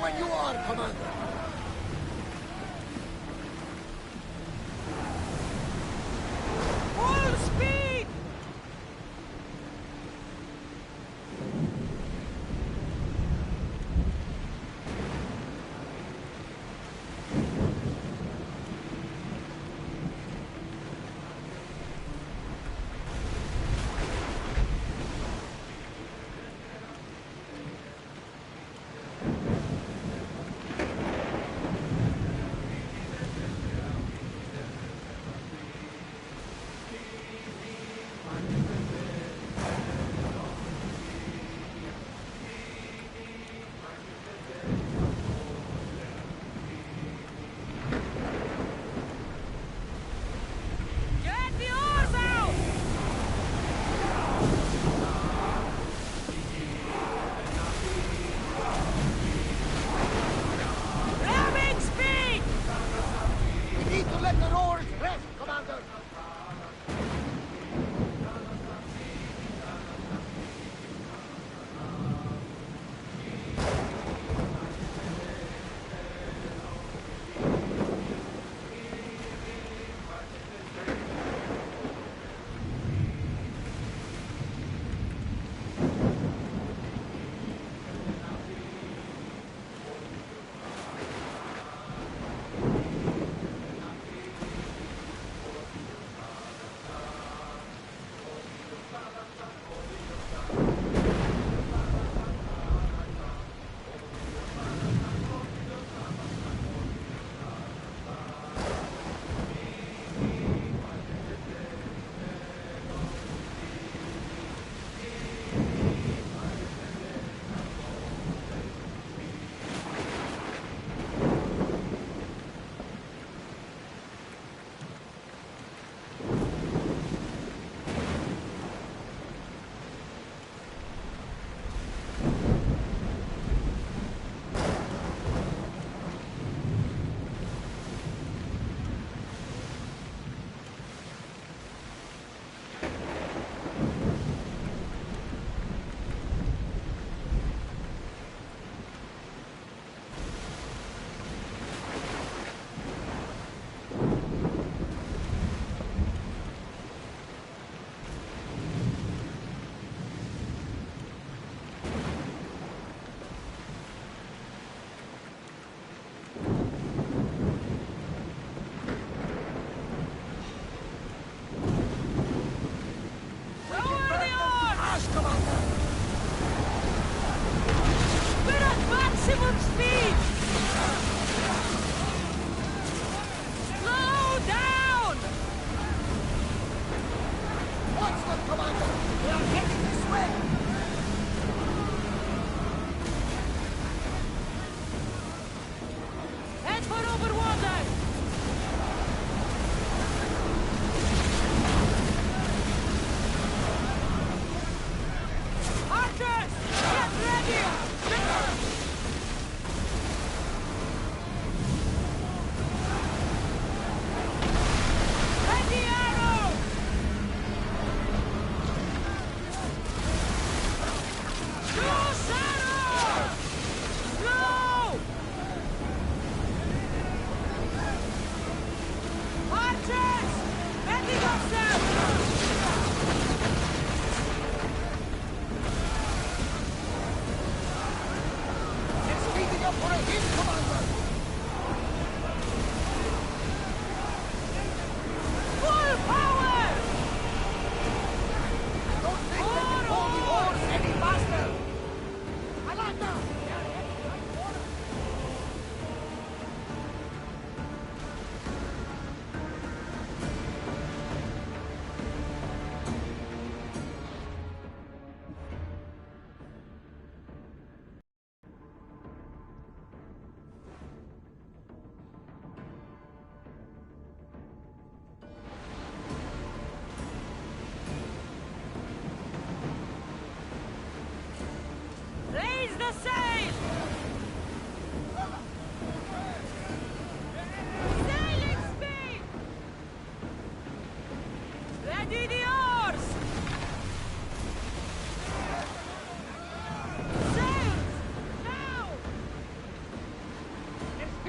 when you are, Commander. Full speed!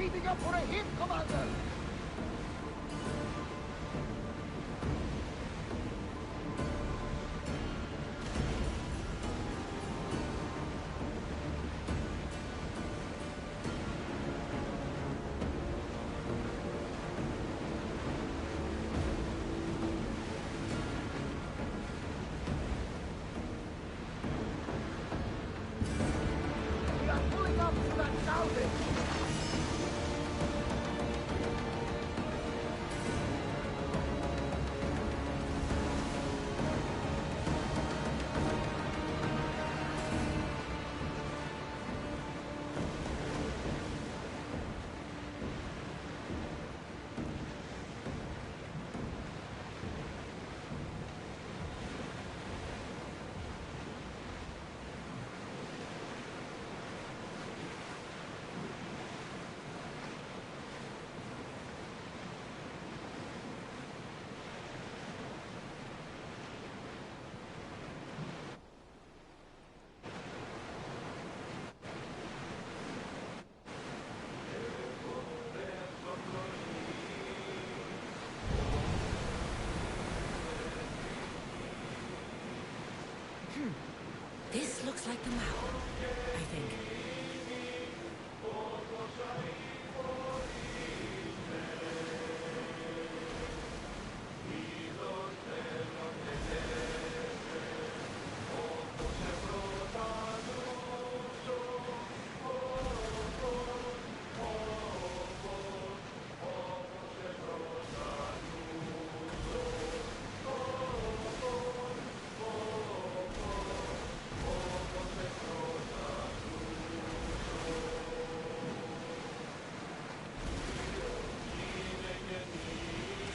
Speeding up for a hit, Commander! We are pulling up to that salvage! This looks like the map, I think.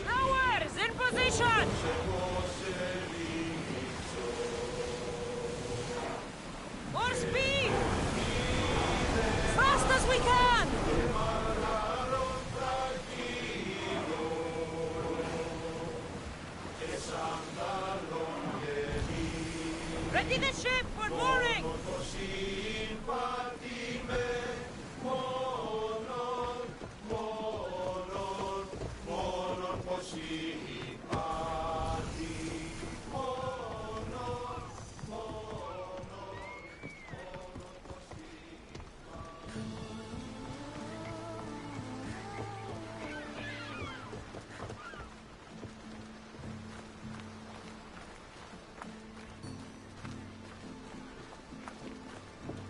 Towers in position! More speed! Fast as we can! Ready the ship for mooring!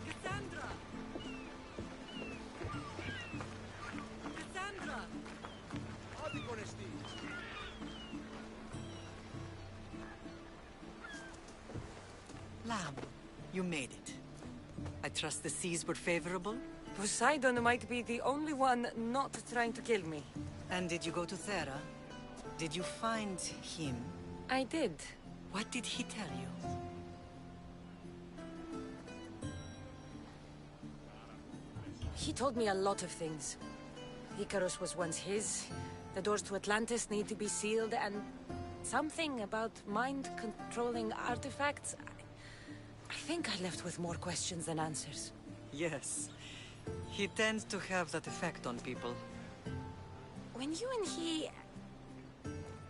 Cassandra! Cassandra! Lamb, you made it. I trust the seas were favorable? Poseidon might be the only one not trying to kill me. And did you go to Thera? Did you find him? I did. What did he tell you? He told me a lot of things. Icarus was once his, the doors to Atlantis need to be sealed, and something about mind-controlling artifacts. I think I left with more questions than answers. Yes. He tends to have that effect on people. When you and he...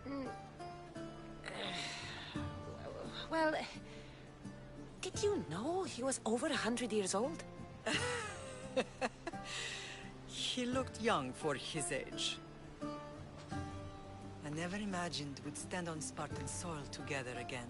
Mm, well... Did you know he was over 100 years old? He looked young for his age. I never imagined we'd stand on Spartan soil together again.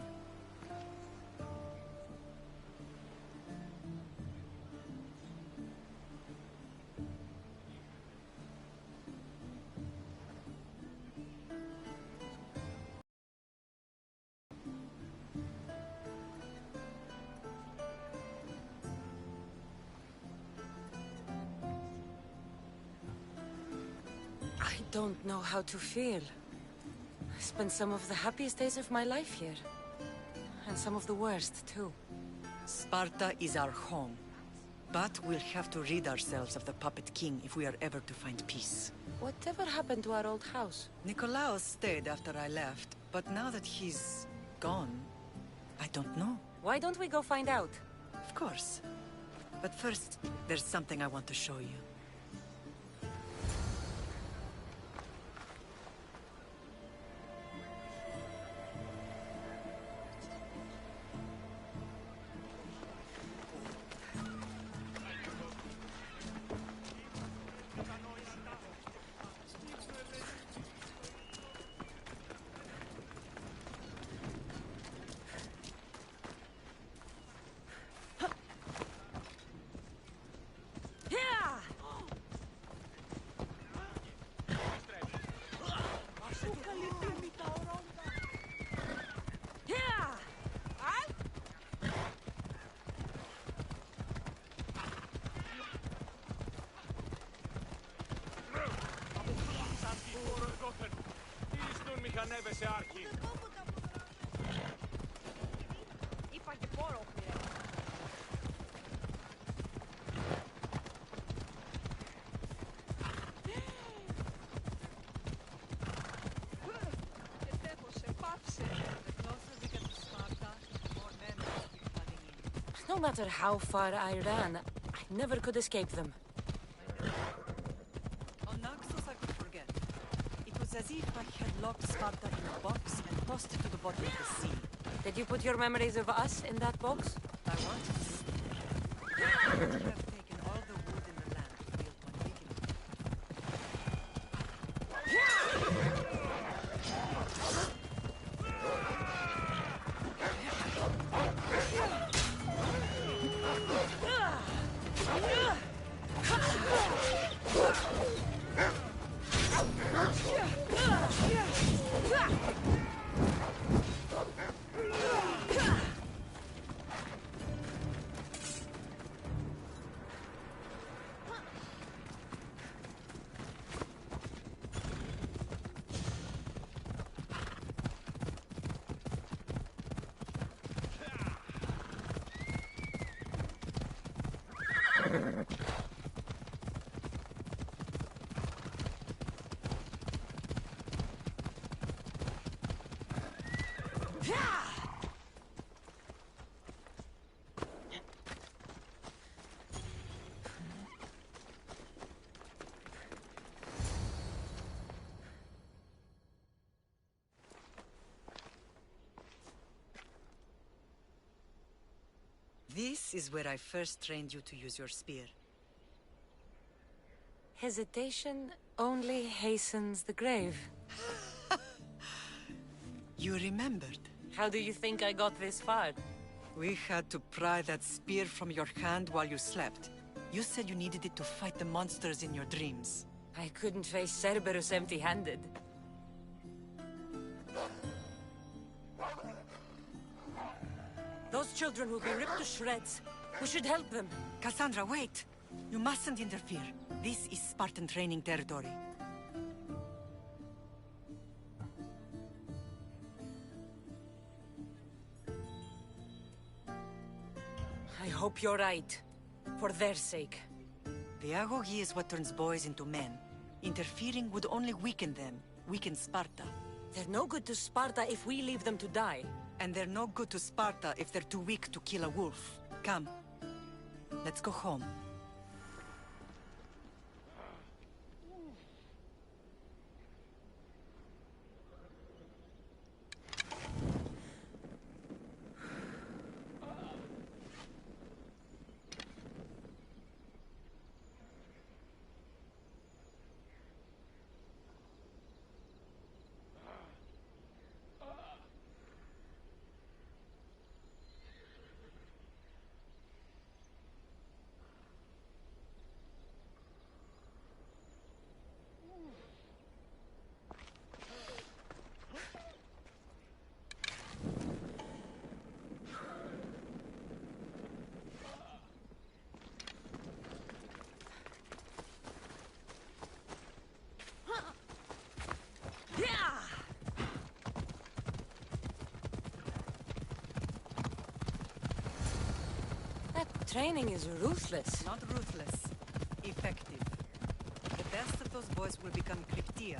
I don't know how to feel. I spent some of the happiest days of my life here. And some of the worst, too. Sparta is our home. But we'll have to rid ourselves of the Puppet King if we are ever to find peace. Whatever happened to our old house? Nikolaos stayed after I left, but now that he's gone, I don't know. Why don't we go find out? Of course. But first, there's something I want to show you. ανέβεσαι, Άρχη. Είπα και πόρο, πήρε. Και τέχωσε, πάψε. The closer we get to Sparta, the more men will keep flooding in. No matter how far I ran, I never could escape them. On Naxos, I could forget. It was as if I had locked Sparta in a box and tossed it to the bottom of the sea. Did you put your memories of us in that box? I wanted to. I would have taken all the wood in the land to build one big enough. This is where I first trained you to use your spear. Hesitation only hastens the grave. You remembered. How do you think I got this far? We had to pry that spear from your hand while you slept. You said you needed it to fight the monsters in your dreams. I couldn't face Cerberus empty-handed. Those children will be ripped to shreds. We should help them. Cassandra, wait! You mustn't interfere. This is Spartan training territory. I hope you're right. For their sake. The YI-HUI is what turns boys into men. Interfering would only weaken them, weaken Sparta. They're no good to Sparta if we leave them to die. And they're no good to Sparta if they're too weak to kill a wolf. Come. Let's go home. Training is ruthless. Not ruthless. Effective. The best of those boys will become Cryptia,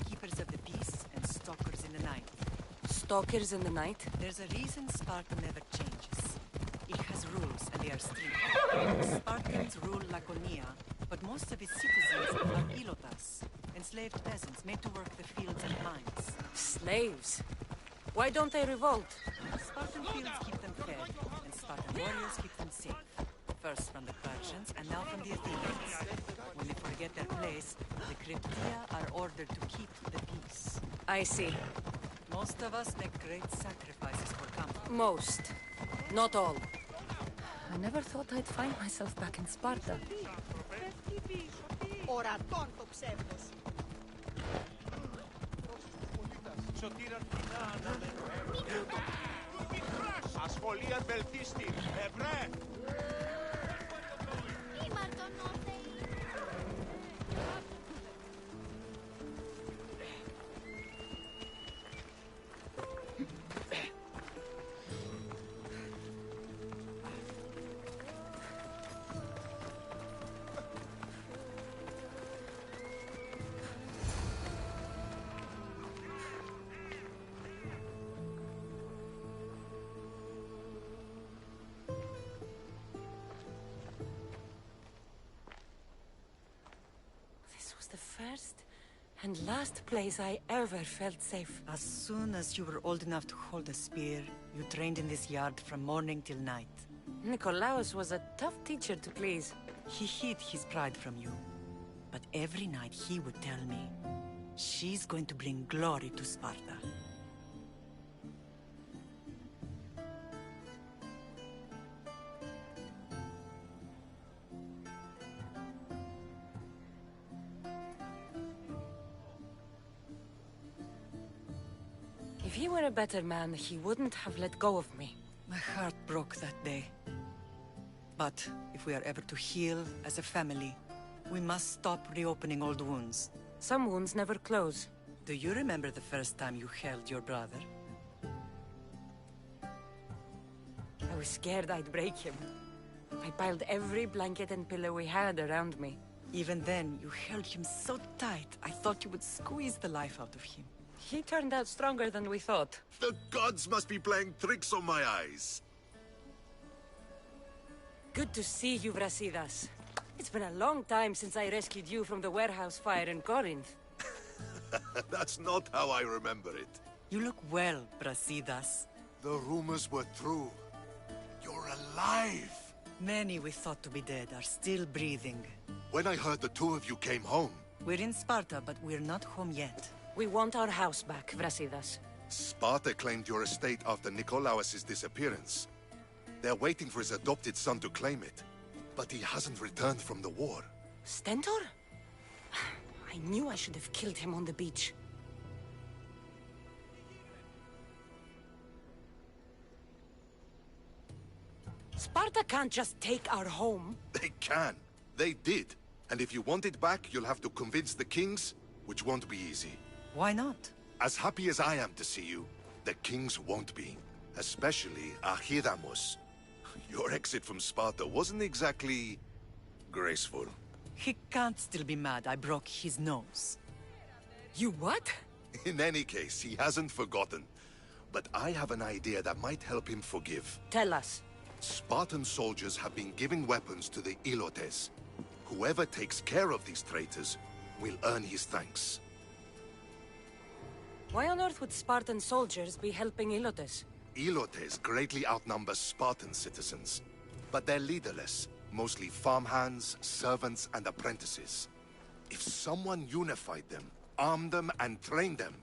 keepers of the peace and stalkers in the night. Stalkers in the night? There's a reason Sparta never changes. It has rules, and they are strict. Spartans rule Laconia, but most of its citizens are ilotas, enslaved peasants made to work the fields and mines. Slaves? Why don't they revolt? Spartan fields keep them fed, and Spartan warriors keep them safe. First from the Persians, and now from the Athenians. When they forget their place, the Cryptia are ordered to keep the peace. I see. Most of us make great sacrifices for comfort. Most. Not all. I never thought I'd find myself back in Sparta. Ορατών το ψεύδος. Σωτήρα κοινά αναμένω. Ασχολία βελτίστη. Ευρέ! first and last place I ever felt safe. As soon as you were old enough to hold a spear, you trained in this yard from morning till night. Nikolaos was a tough teacher to please. He hid his pride from you. But every night he would tell me, she's going to bring glory to Sparta. If he were a better man, he wouldn't have let go of me. My heart broke that day. But if we are ever to heal as a family, we must stop reopening old wounds. Some wounds never close. Do you remember the first time you held your brother? I was scared I'd break him. I piled every blanket and pillow we had around me. Even then, you held him so tight, I thought you would squeeze the life out of him. He turned out stronger than we thought. The gods must be playing tricks on my eyes. Good to see you, Brasidas. It's been a long time since I rescued you from the warehouse fire in Corinth. That's not how I remember it. You look well, Brasidas. The rumors were true. You're alive! Many we thought to be dead are still breathing. When I heard the two of you came home, We're in Sparta, but we're not home yet. We want our house back, Brasidas. Sparta claimed your estate after Nikolaos' disappearance. They're waiting for his adopted son to claim it. But he hasn't returned from the war. Stentor? I knew I should have killed him on the beach. Sparta can't just take our home. They can. They did. And if you want it back, you'll have to convince the kings, which won't be easy. Why not? As happy as I am to see you, the kings won't be. Especially Archidamos. Your exit from Sparta wasn't exactly graceful. He can't still be mad I broke his nose. You what? In any case, he hasn't forgotten. But I have an idea that might help him forgive. Tell us. Spartan soldiers have been giving weapons to the Ilotes. Whoever takes care of these traitors will earn his thanks. Why on earth would Spartan soldiers be helping Ilotes? Ilotes greatly outnumber Spartan citizens, but they're leaderless, mostly farmhands, servants, and apprentices. If someone unified them, armed them, and trained them,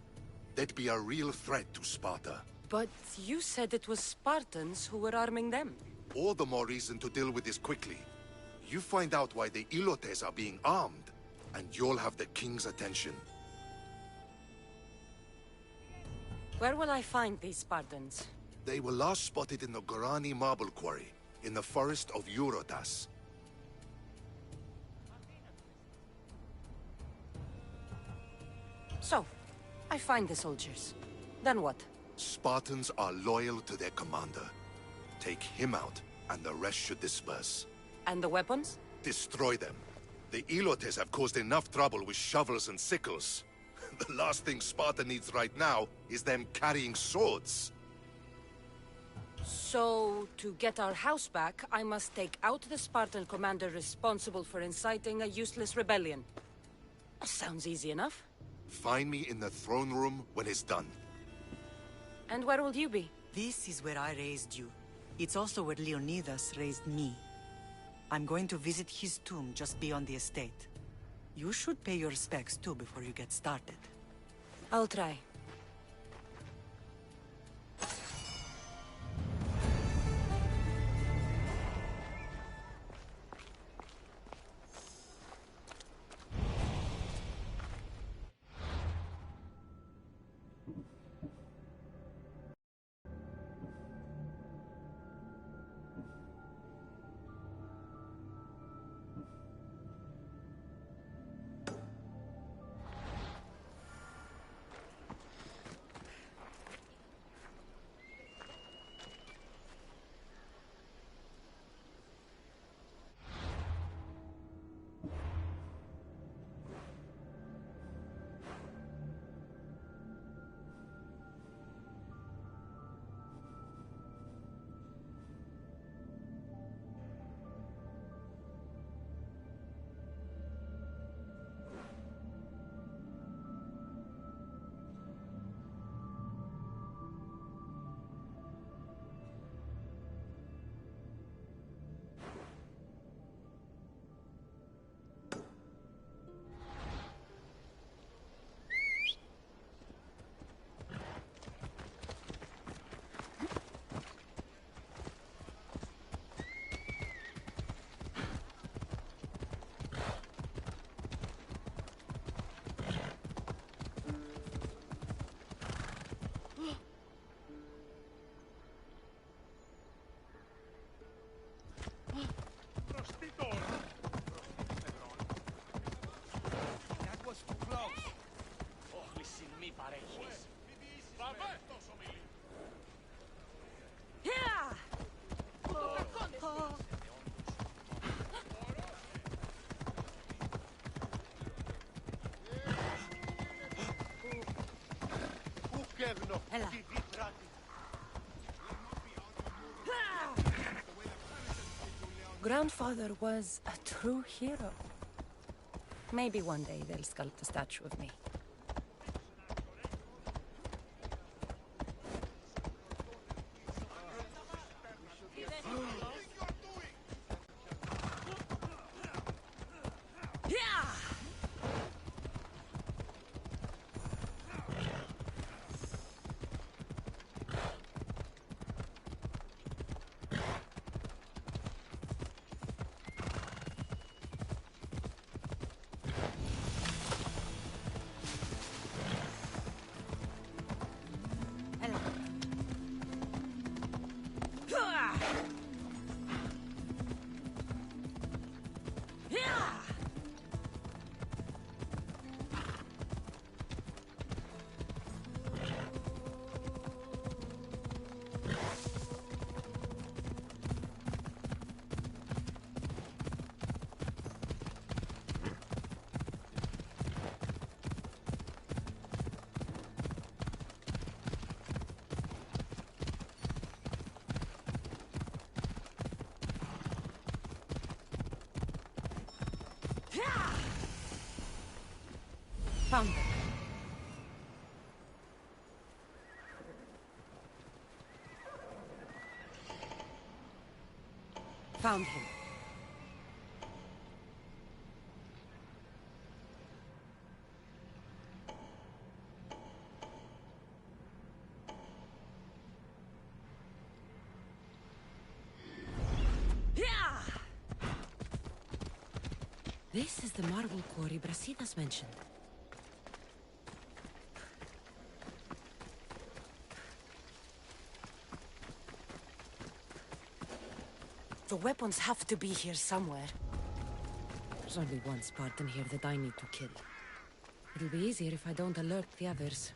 they'd be a real threat to Sparta. But you said it was Spartans who were arming them. All the more reason to deal with this quickly. You find out why the Ilotes are being armed, and you'll have the king's attention. Where will I find these Spartans? They were last spotted in the Gorani marble quarry, in the forest of Eurotas. So, I find the soldiers. Then what? Spartans are loyal to their commander. Take him out, and the rest should disperse. And the weapons? Destroy them. The Ilotes have caused enough trouble with shovels and sickles. The last thing Sparta needs right now is them carrying swords. So, to get our house back, I must take out the Spartan commander responsible for inciting a useless rebellion. Sounds easy enough. Find me in the throne room when it's done. And where will you be? This is where I raised you. It's also where Leonidas raised me. I'm going to visit his tomb just beyond the estate. You should pay your respects too before you get started. I'll try. Σέρνο, Έλα. τη διτράτη. Grandfather was a true hero. Maybe one day they'll sculpt a statue of me. Found them. Found him. This is the marble quarry Brasidas mentioned. The weapons have to be here somewhere. There's only one Spartan here that I need to kill. It'll be easier if I don't alert the others.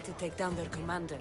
To take down their commander.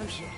I'm here.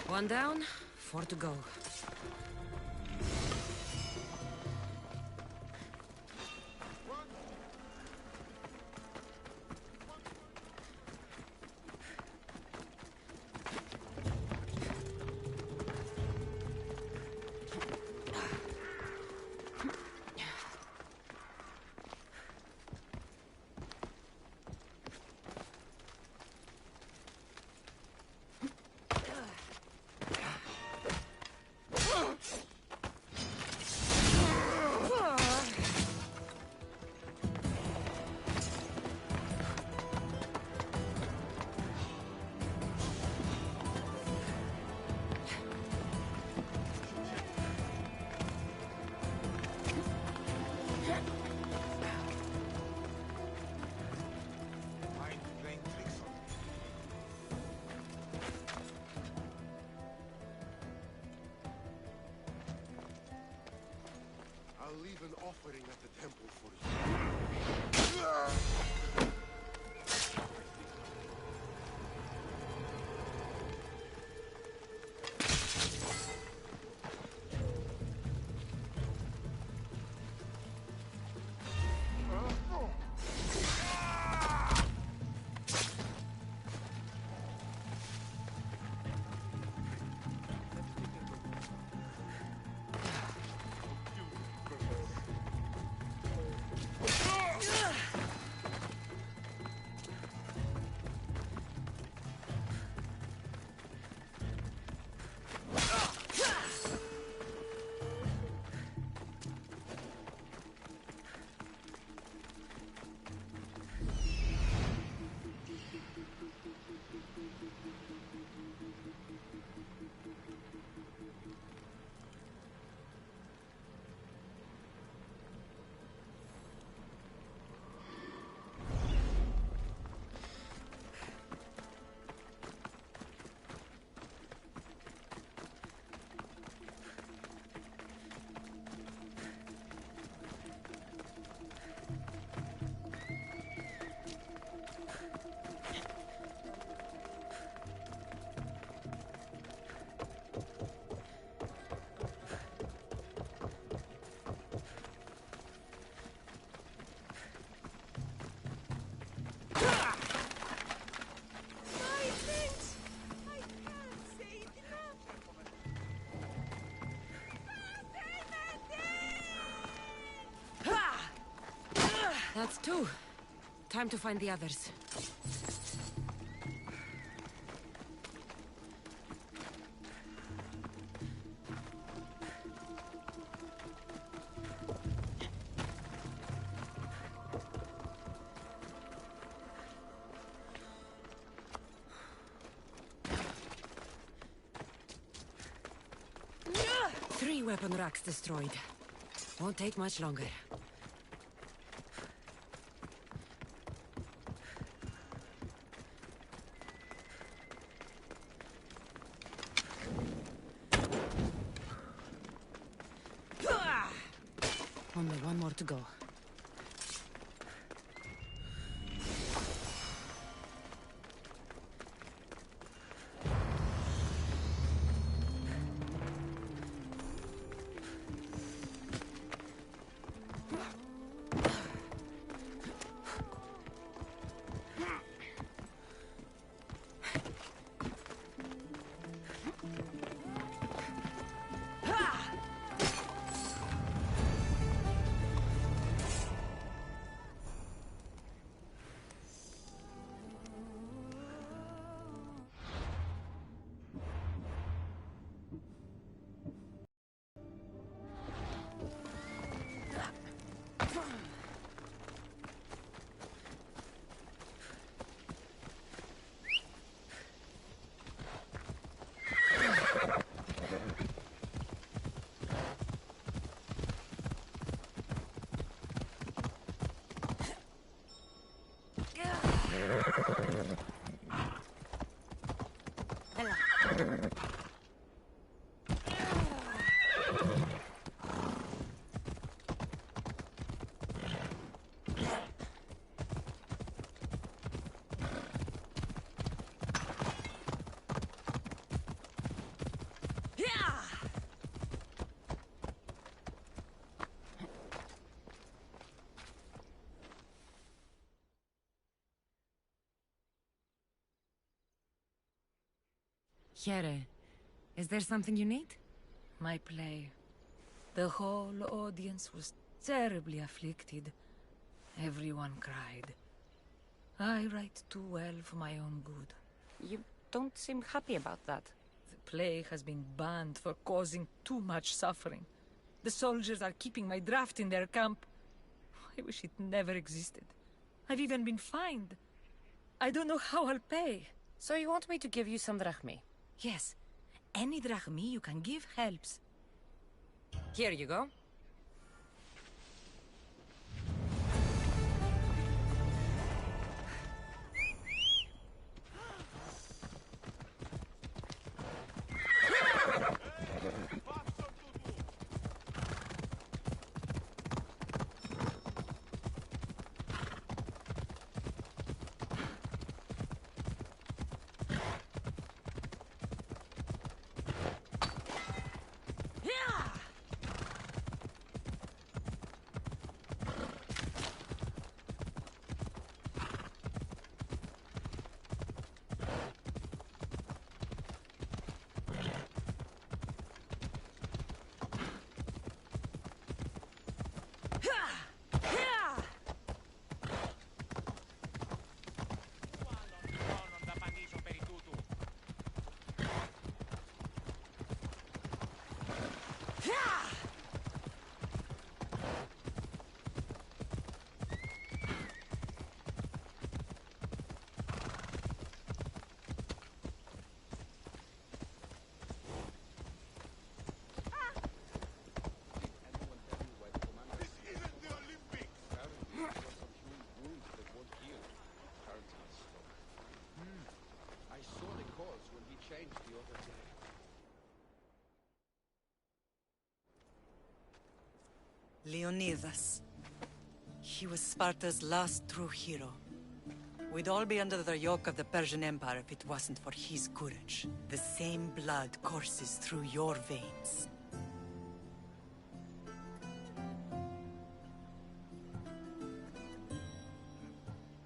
One down, 4 to go. leave an offering at the temple for you. That's two. Time to find the others. Three weapon racks destroyed. Won't take much longer. Only one more to go. Here, is there something you need? My play. The whole audience was terribly afflicted. Everyone cried. I write too well for my own good. You don't seem happy about that. The play has been banned for causing too much suffering. The soldiers are keeping my draft in their camp. I wish it never existed. I've even been fined. I don't know how I'll pay. So you want me to give you some drachmi? Yes, any drachmi you can give helps. Here you go. Leonidas. He was Sparta's last true hero. We'd all be under the yoke of the Persian Empire if it wasn't for his courage. The same blood courses through your veins.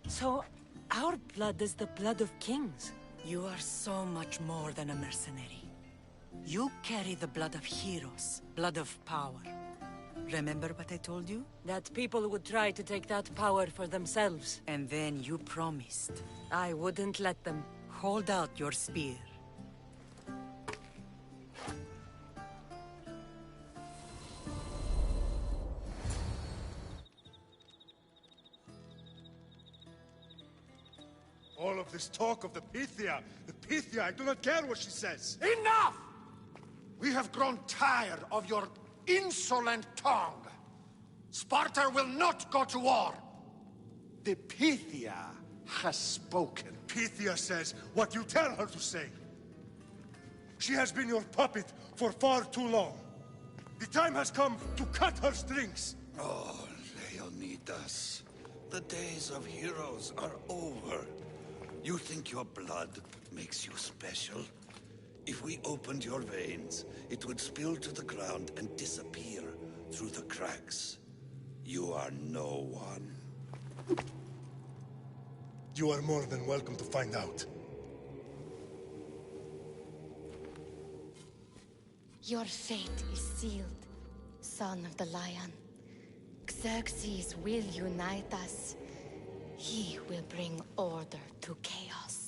So, our blood is the blood of kings. You are so much more than a mercenary. You carry the blood of heroes, blood of power. Remember what I told you? That people would try to take that power for themselves. And then you promised. I wouldn't let them. Hold out your spear. All of this talk of the Pythia, I do not care what she says. Enough! We have grown tired of your insolent tongue. Sparta will not go to war. The Pythia has spoken. Pythia says what you tell her to say. She has been your puppet for far too long. The time has come to cut her strings. Oh, Leonidas, the days of heroes are over. You think your blood makes you special? If we opened your veins, it would spill to the ground and disappear through the cracks. You are no one. You are more than welcome to find out. Your fate is sealed, son of the lion. Xerxes will unite us. He will bring order to chaos.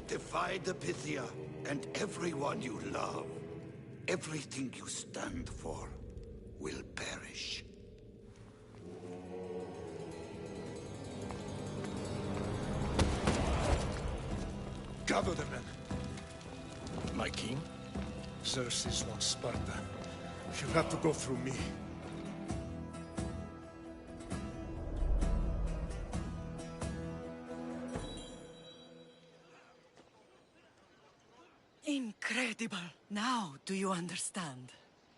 Defy the Pythia and everyone you love. Everything you stand for will perish. Gather the men. My king? Xerxes wants Sparta. She'll have to go through me. Incredible! Now, do you understand?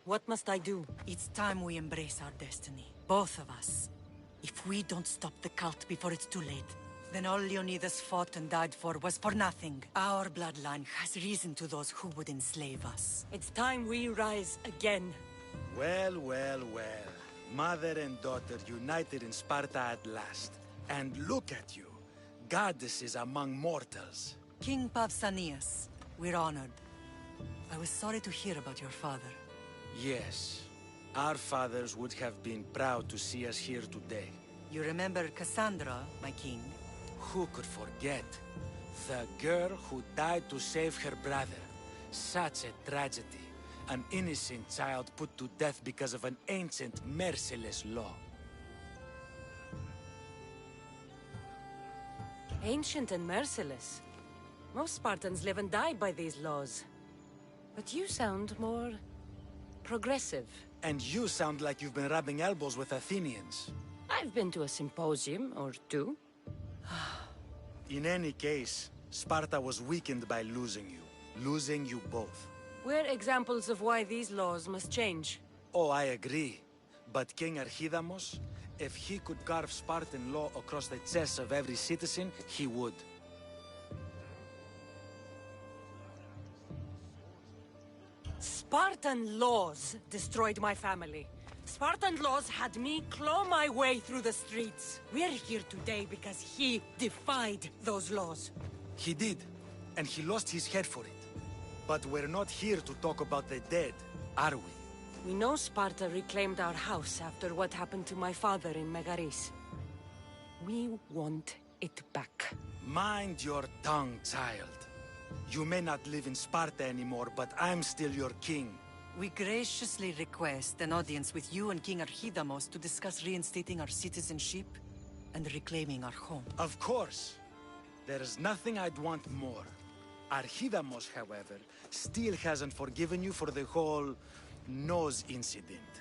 What must I do? It's time we embrace our destiny. Both of us. If we don't stop the cult before it's too late, then all Leonidas fought and died for was for nothing. Our bloodline has risen to those who would enslave us. It's time we rise again. Well, well, well. Mother and daughter united in Sparta at last. And look at you. Goddesses among mortals. King Pausanias, we're honored. I was sorry to hear about your father. Yes. Our fathers would have been proud to see us here today. You remember Cassandra, my king? Who could forget? The girl who died to save her brother. Such a tragedy. An innocent child put to death because of an ancient, merciless law. Ancient and merciless. Most Spartans live and die by these laws. But you sound more progressive. And you sound like you've been rubbing elbows with Athenians. I've been to a symposium or two. In any case, Sparta was weakened by losing you. Losing you both. We're examples of why these laws must change. Oh, I agree. But King Archidamos, if he could carve Spartan law across the chests of every citizen, he would. Spartan laws destroyed my family. Spartan laws had me claw my way through the streets. We're here today because he defied those laws. He did, and he lost his head for it. But we're not here to talk about the dead, are we? We know Sparta reclaimed our house after what happened to my father in Megaris. We want it back. Mind your tongue, child. You may not live in Sparta anymore, but I'm still your king. We graciously request an audience with you and King Archidamos to discuss reinstating our citizenship and reclaiming our home. Of course. There is nothing I'd want more. Archidamos, however, still hasn't forgiven you for the whole nose incident.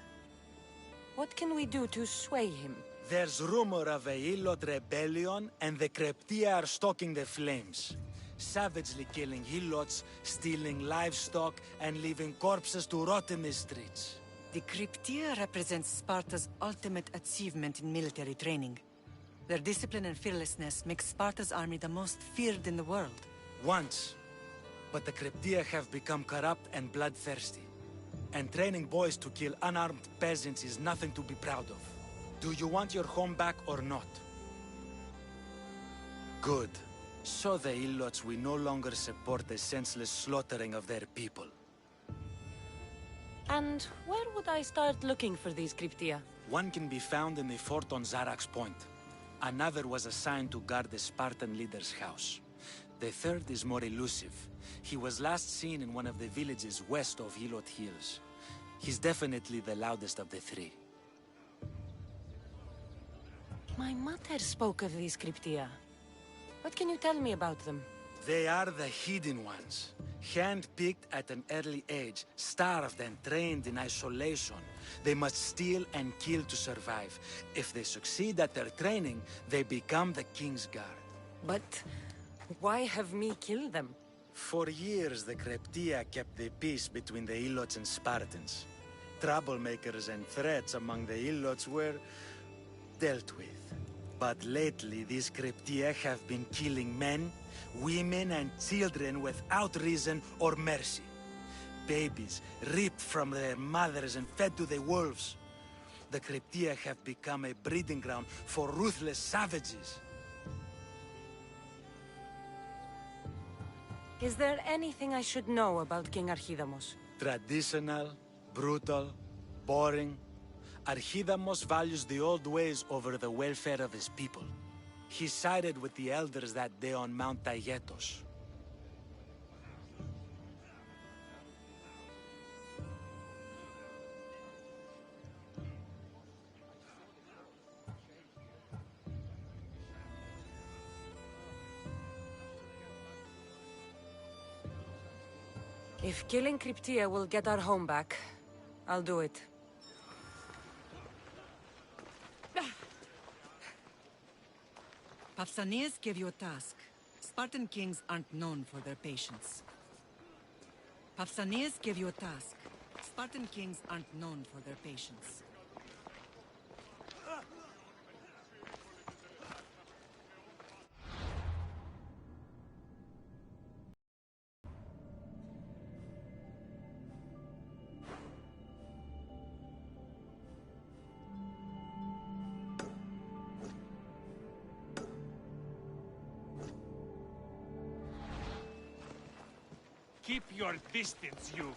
What can we do to sway him? There's rumor of a Hilot rebellion, and the Kreptia are stoking the flames. Savagely killing Hilots, stealing livestock, and leaving corpses to rot in the streets. The Cryptia represents Sparta's ultimate achievement in military training. Their discipline and fearlessness make Sparta's army the most feared in the world. Once. But the Cryptia have become corrupt and bloodthirsty. And training boys to kill unarmed peasants is nothing to be proud of. Do you want your home back or not? Good. So the Ilots will no longer support the senseless slaughtering of their people. And where would I start looking for these Cryptia? One can be found in the fort on Zarak's Point. Another was assigned to guard the Spartan leader's house. The third is more elusive. He was last seen in one of the villages west of Hilot Hills. He's definitely the loudest of the three. My mother spoke of these Cryptia. What can you tell me about them? They are the hidden ones. Hand-picked at an early age, starved and trained in isolation. They must steal and kill to survive. If they succeed at their training, they become the King's Guard. But why have me kill them? For years, the Cryptia kept the peace between the Ilots and Spartans. Troublemakers and threats among the Ilots were dealt with. But lately, these Cryptia have been killing men, women, and children without reason or mercy. Babies ripped from their mothers and fed to the wolves. The Cryptia have become a breeding ground for ruthless savages. Is there anything I should know about King Archidamos? Traditional, brutal, boring. Archidamos values the old ways over the welfare of his people. He sided with the elders that day on Mount Taygetos. If killing Cryptia will get our home back, I'll do it. Pausanias gave you a task. Spartan kings aren't known for their patience. Pausanias gave you a task. Spartan kings aren't known for their patience. Keep your distance, you.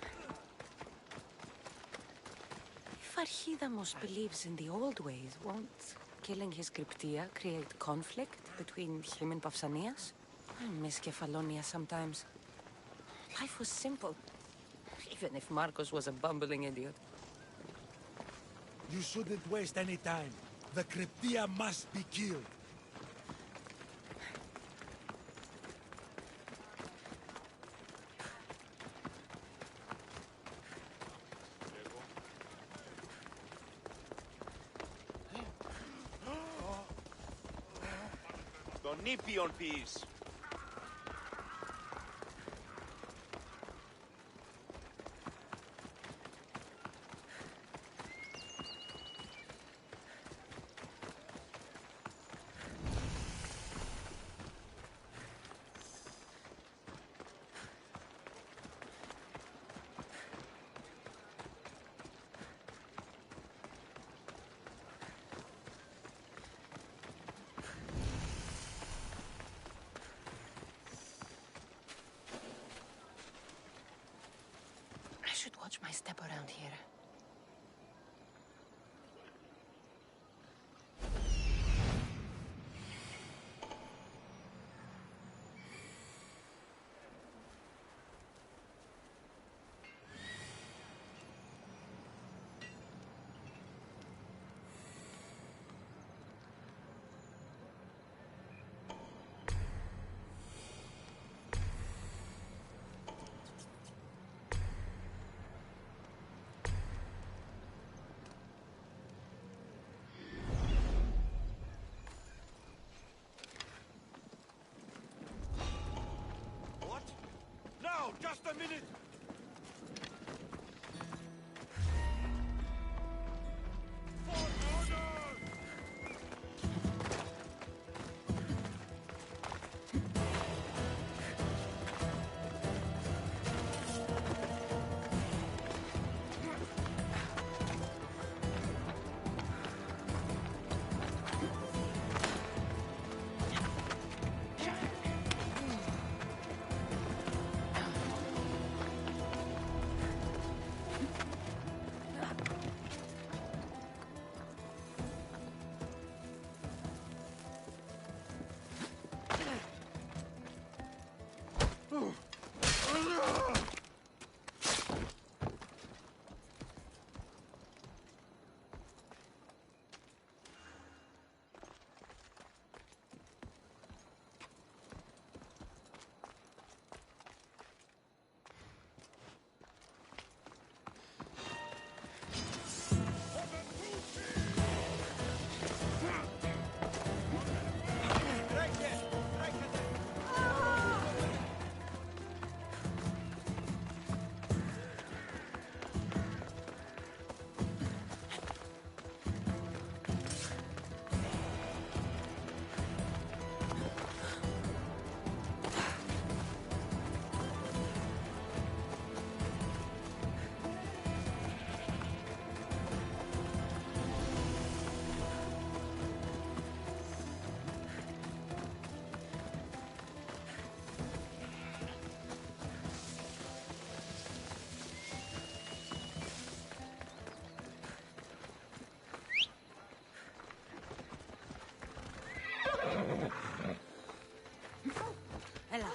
If Archidamos believes in the old ways, won't killing his Cryptia create conflict between him and Pausanias? I miss Kefalonia sometimes. Life was simple, even if Marcos was a bumbling idiot. You shouldn't waste any time. The Cryptia must be killed. Nipion peace. Just a minute! Ella.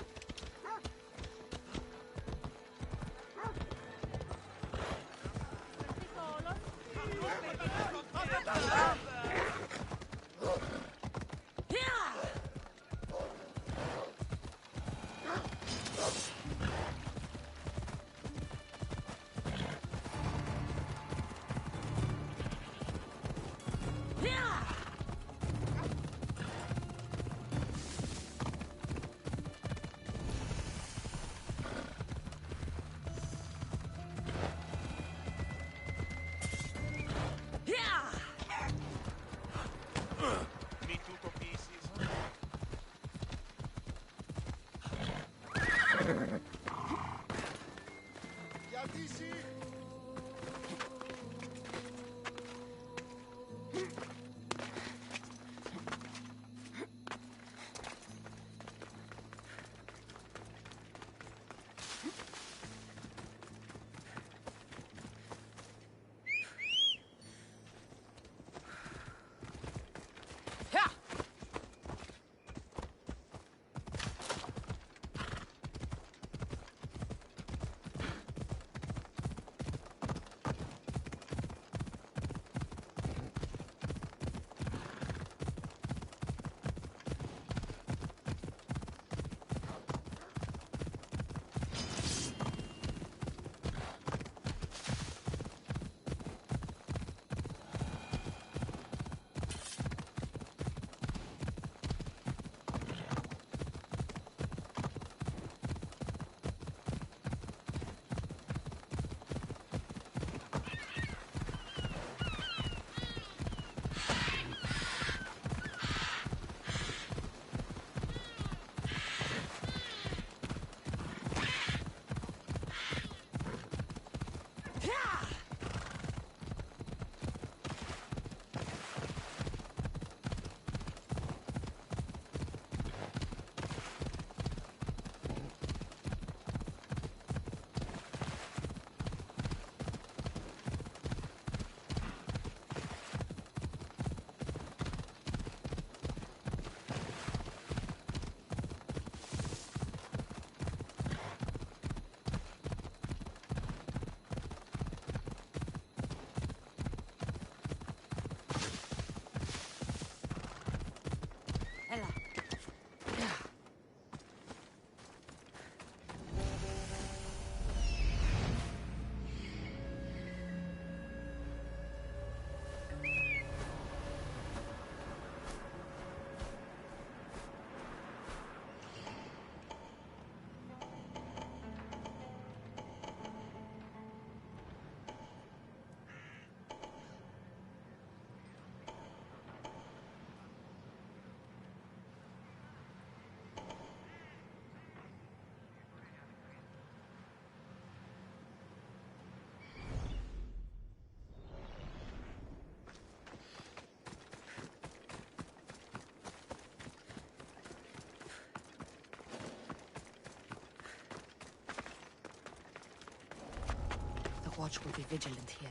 Watch will be vigilant here.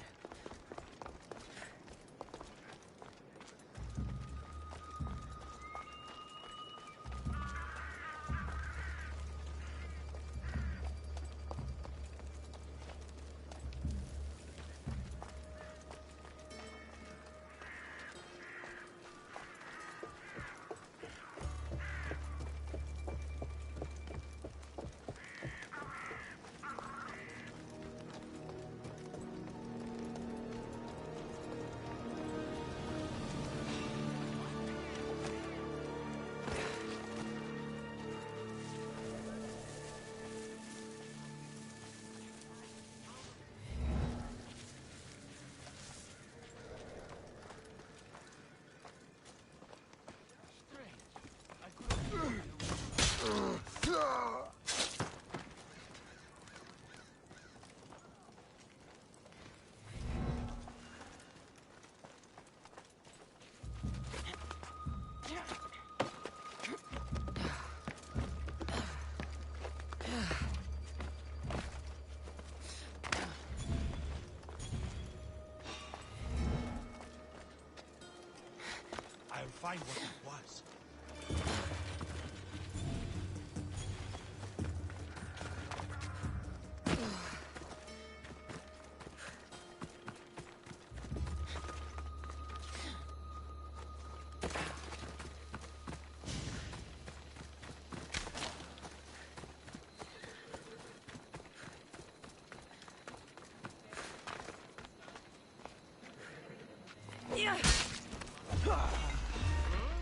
I'll find what it was.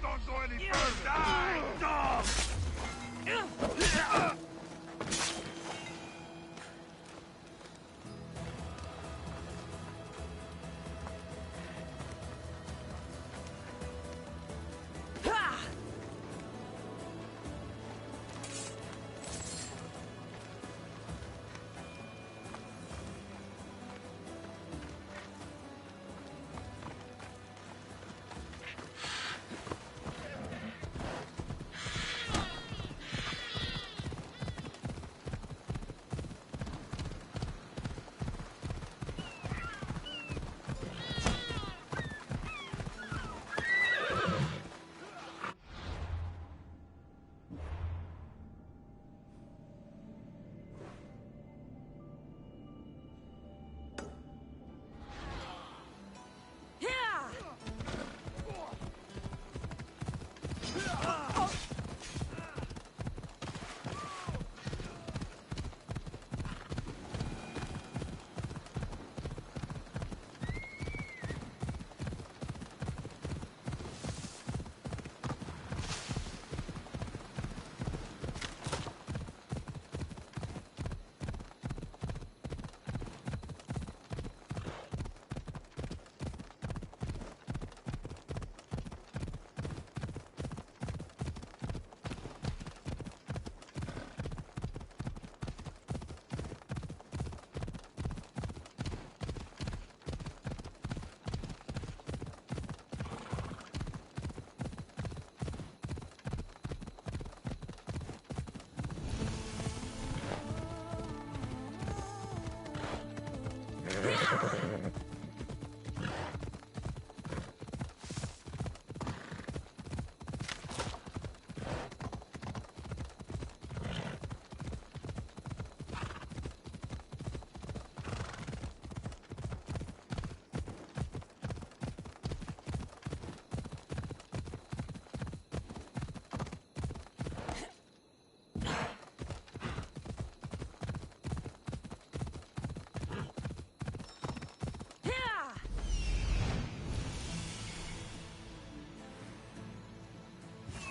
Don't go any further! Die, dog!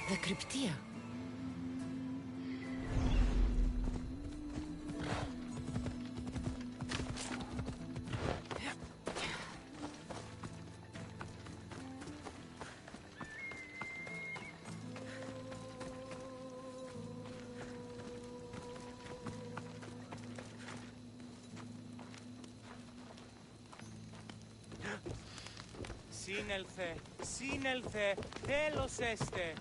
The cryptia. Σύνελθε, τέλος έστε.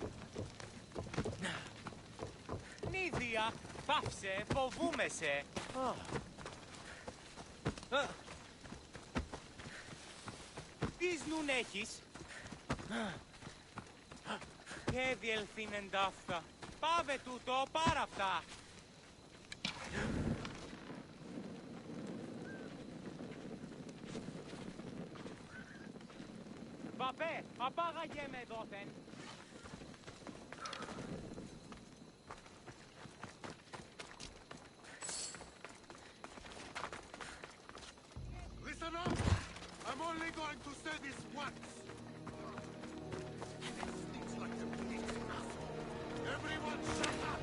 Νίδια, πάυσε, φοβούμαι σε. νουν έχεις? Και διελθύνεν ταύτα. Πάβε τούτο, πάρα αυτά. Βαπέ, απάγαγε με δόθεν. Listen up! I'm only going to say this once. This stinks like a pig's asshole. Everyone shut up!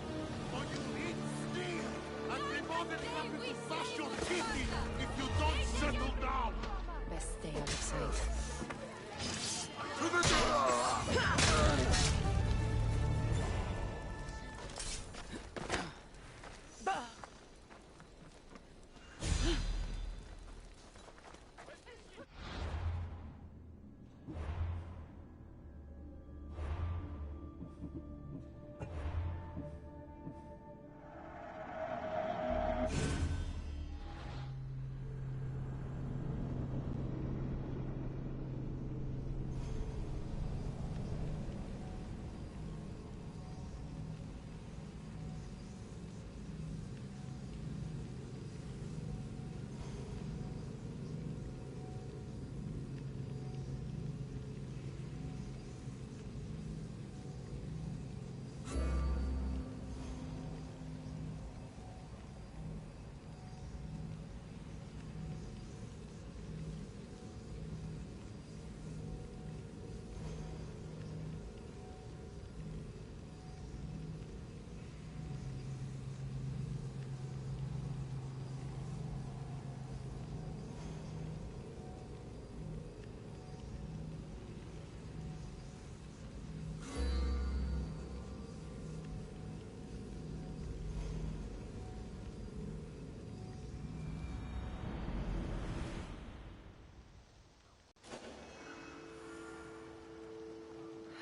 Or you eat steel! And be bothered happen to bash your teeth in if you don't settle down! Best stay out of sight. To the door!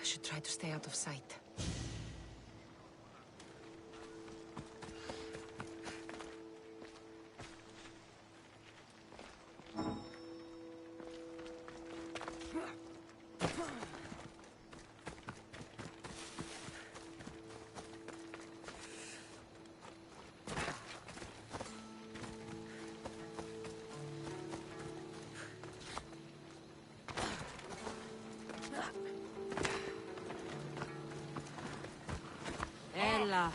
I should try to stay out of sight. Έλα.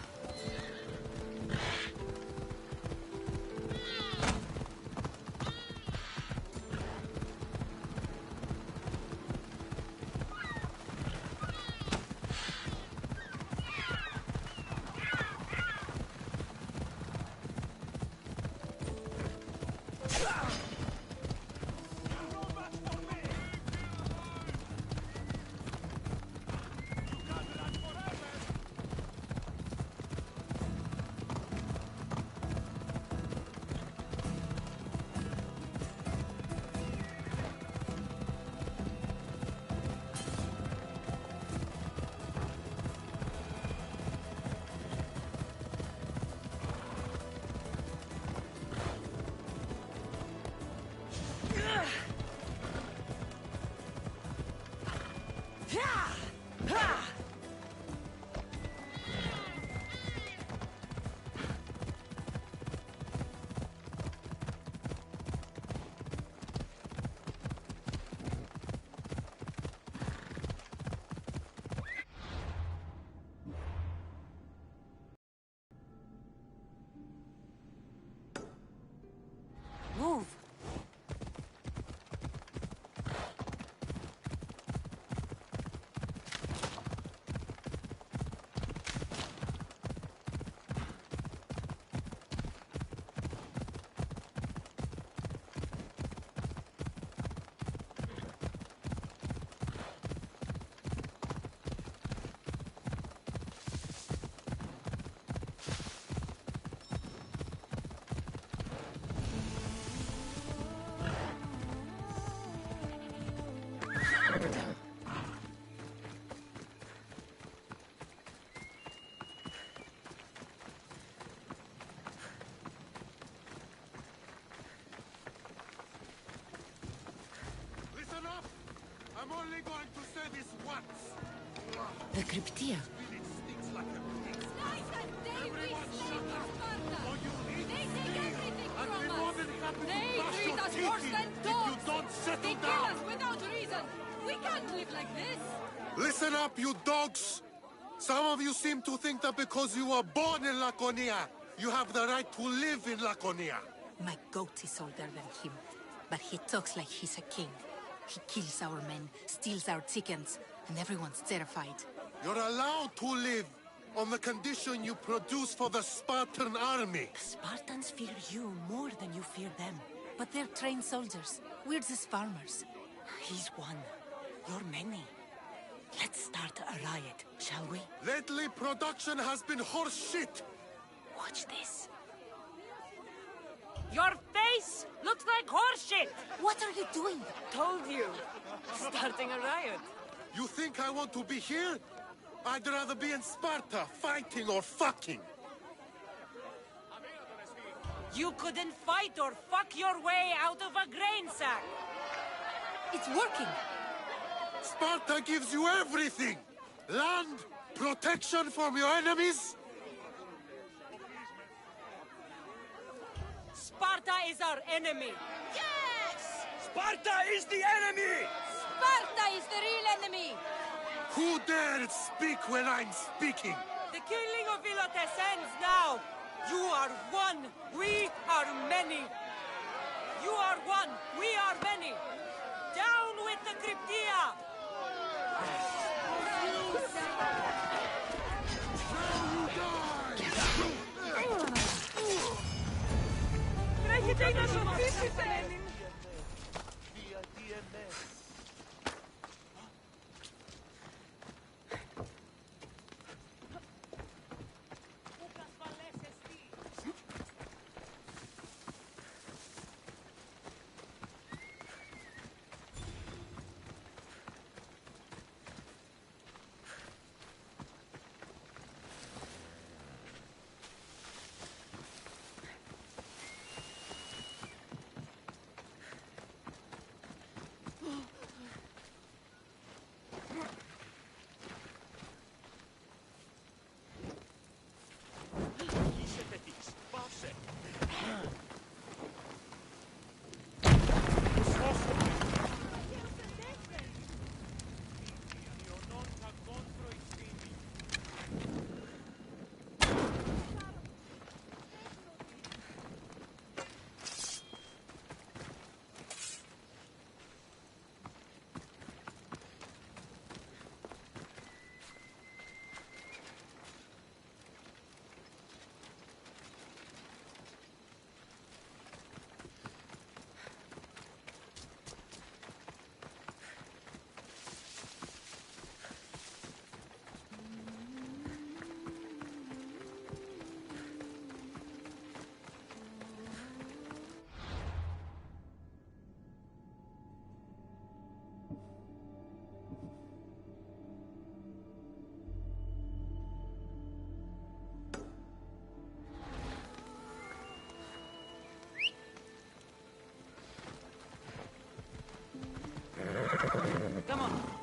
only going to say this once. The Cryptia. They treat us worse than dogs! They kill us without reason! We can't live like this! Listen up, you dogs! Some of you seem to think that because you were born in Laconia, you have the right to live in Laconia. My goat is older than him, but he talks like he's a king. He kills our men, steals our chickens, and everyone's terrified. You're allowed to live on the condition you produce for the Spartan army. The Spartans fear you more than you fear them. But they're trained soldiers. We're just farmers. He's one. You're many. Let's start a riot, shall we? Lately, production has been horse shit. Watch this. Your face looks like horseshit! What are you doing? Told you. Starting a riot. You think I want to be here? I'd rather be in Sparta, fighting or fucking. You couldn't fight or fuck your way out of a grain sack! It's working! Sparta gives you everything! Land, protection from your enemies. Sparta is our enemy! Yes! Sparta is the enemy! Sparta is the real enemy! Who dared speak when I'm speaking? The killing of Ilotes ends now! You are one, we are many! You are one, we are many! Down with the Cryptia! Τρέχετε να σωθήσετε! Come on.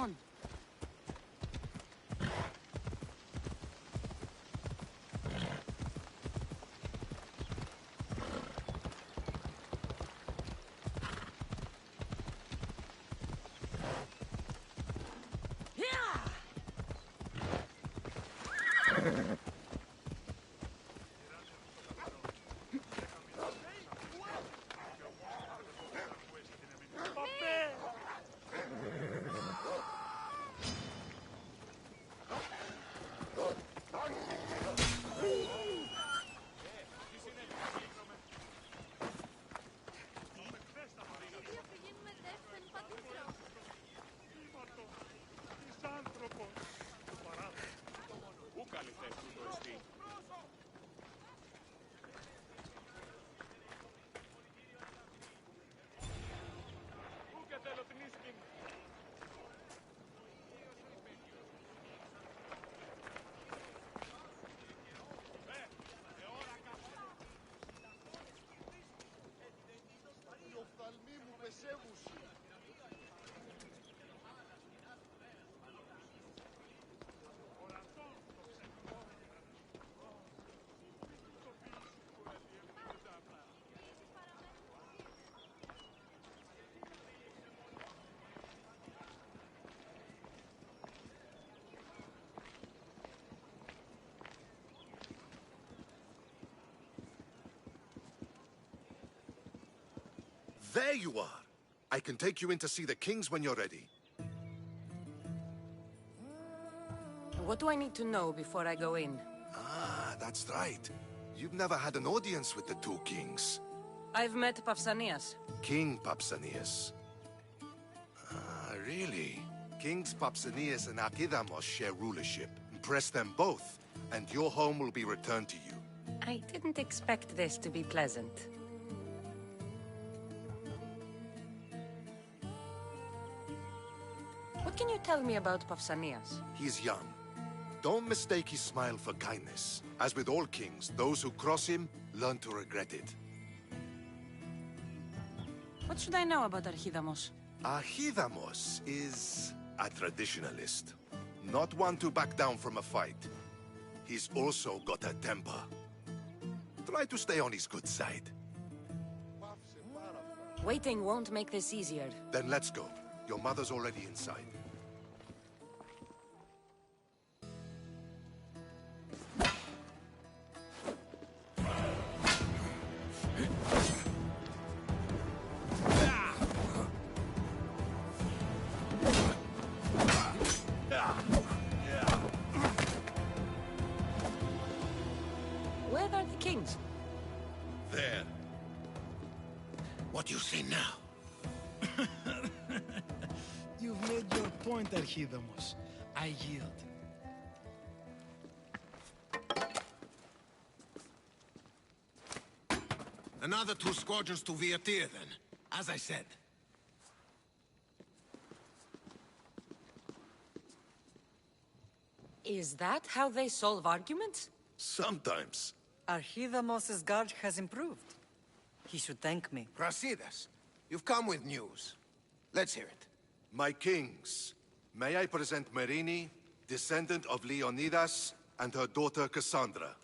on. There you are! I can take you in to see the kings when you're ready. What do I need to know before I go in? Ah, that's right. You've never had an audience with the two kings. I've met Pausanias. King Pausanias. Ah, really? Kings Pausanias and Archidamos share rulership. Impress them both, and your home will be returned to you. I didn't expect this to be pleasant. What can you tell me about Pausanias? He's young. Don't mistake his smile for kindness. As with all kings, those who cross him learn to regret it. What should I know about Archidamos? Archidamos is a traditionalist. Not one to back down from a fight. He's also got a temper. Try to stay on his good side. Waiting won't make this easier. Then let's go. Your mother's already inside. Where are the kings? There. What do you say now? You've made your point, Archidamos. I yield. Another 2 squadrons to Viatir, then. As I said. Is that how they solve arguments? Sometimes. Archidamos's guard has improved. He should thank me. Brasidas, you've come with news. Let's hear it. My kings, may I present Merini, descendant of Leonidas, and her daughter Cassandra.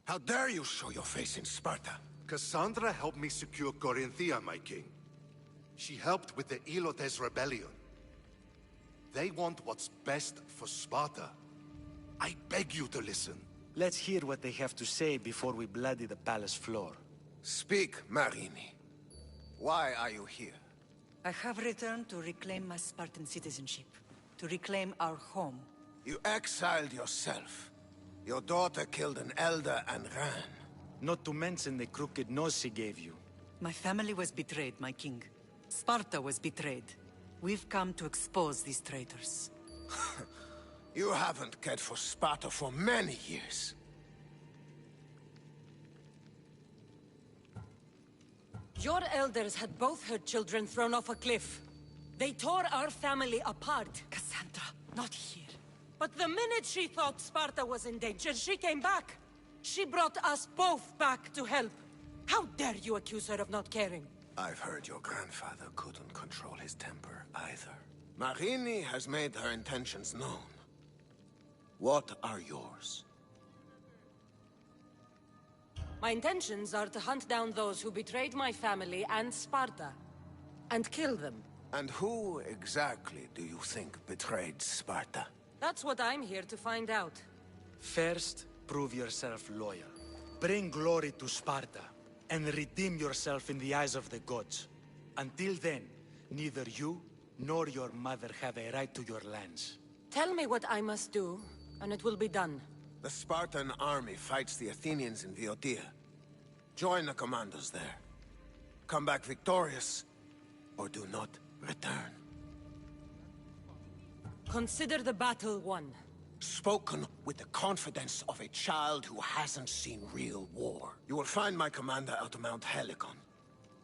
How dare you show your face in Sparta? Cassandra helped me secure Corinthia, my king. She helped with the Ilotes rebellion. They want what's best for Sparta. I beg you to listen. Let's hear what they have to say before we bloody the palace floor. Speak, Marini. Why are you here? I have returned to reclaim my Spartan citizenship, to reclaim our home. You exiled yourself. Your daughter killed an elder and ran. Not to mention the crooked nose she gave you. My family was betrayed, my king. Sparta was betrayed. We've come to expose these traitors. You haven't cared for Sparta for many years. Your elders had both her children thrown off a cliff. They tore our family apart. Cassandra, not here. But the minute she thought Sparta was in danger, she came back. She brought us both back to help. How dare you accuse her of not caring? I've heard your grandfather couldn't control his temper either. Marini has made her intentions known. What are yours? My intentions are to hunt down those who betrayed my family and Sparta, and kill them. And who exactly do you think betrayed Sparta? That's what I'm here to find out. First, prove yourself loyal. Bring glory to Sparta, and redeem yourself in the eyes of the gods. Until then, neither you nor your mother have a right to your lands. Tell me what I must do, and it will be done. The Spartan army fights the Athenians in Viotia. Join the commandos there. Come back victorious, or do not return. Consider the battle won. Spoken with the confidence of a child who hasn't seen real war. You will find my commander out of Mount Helicon.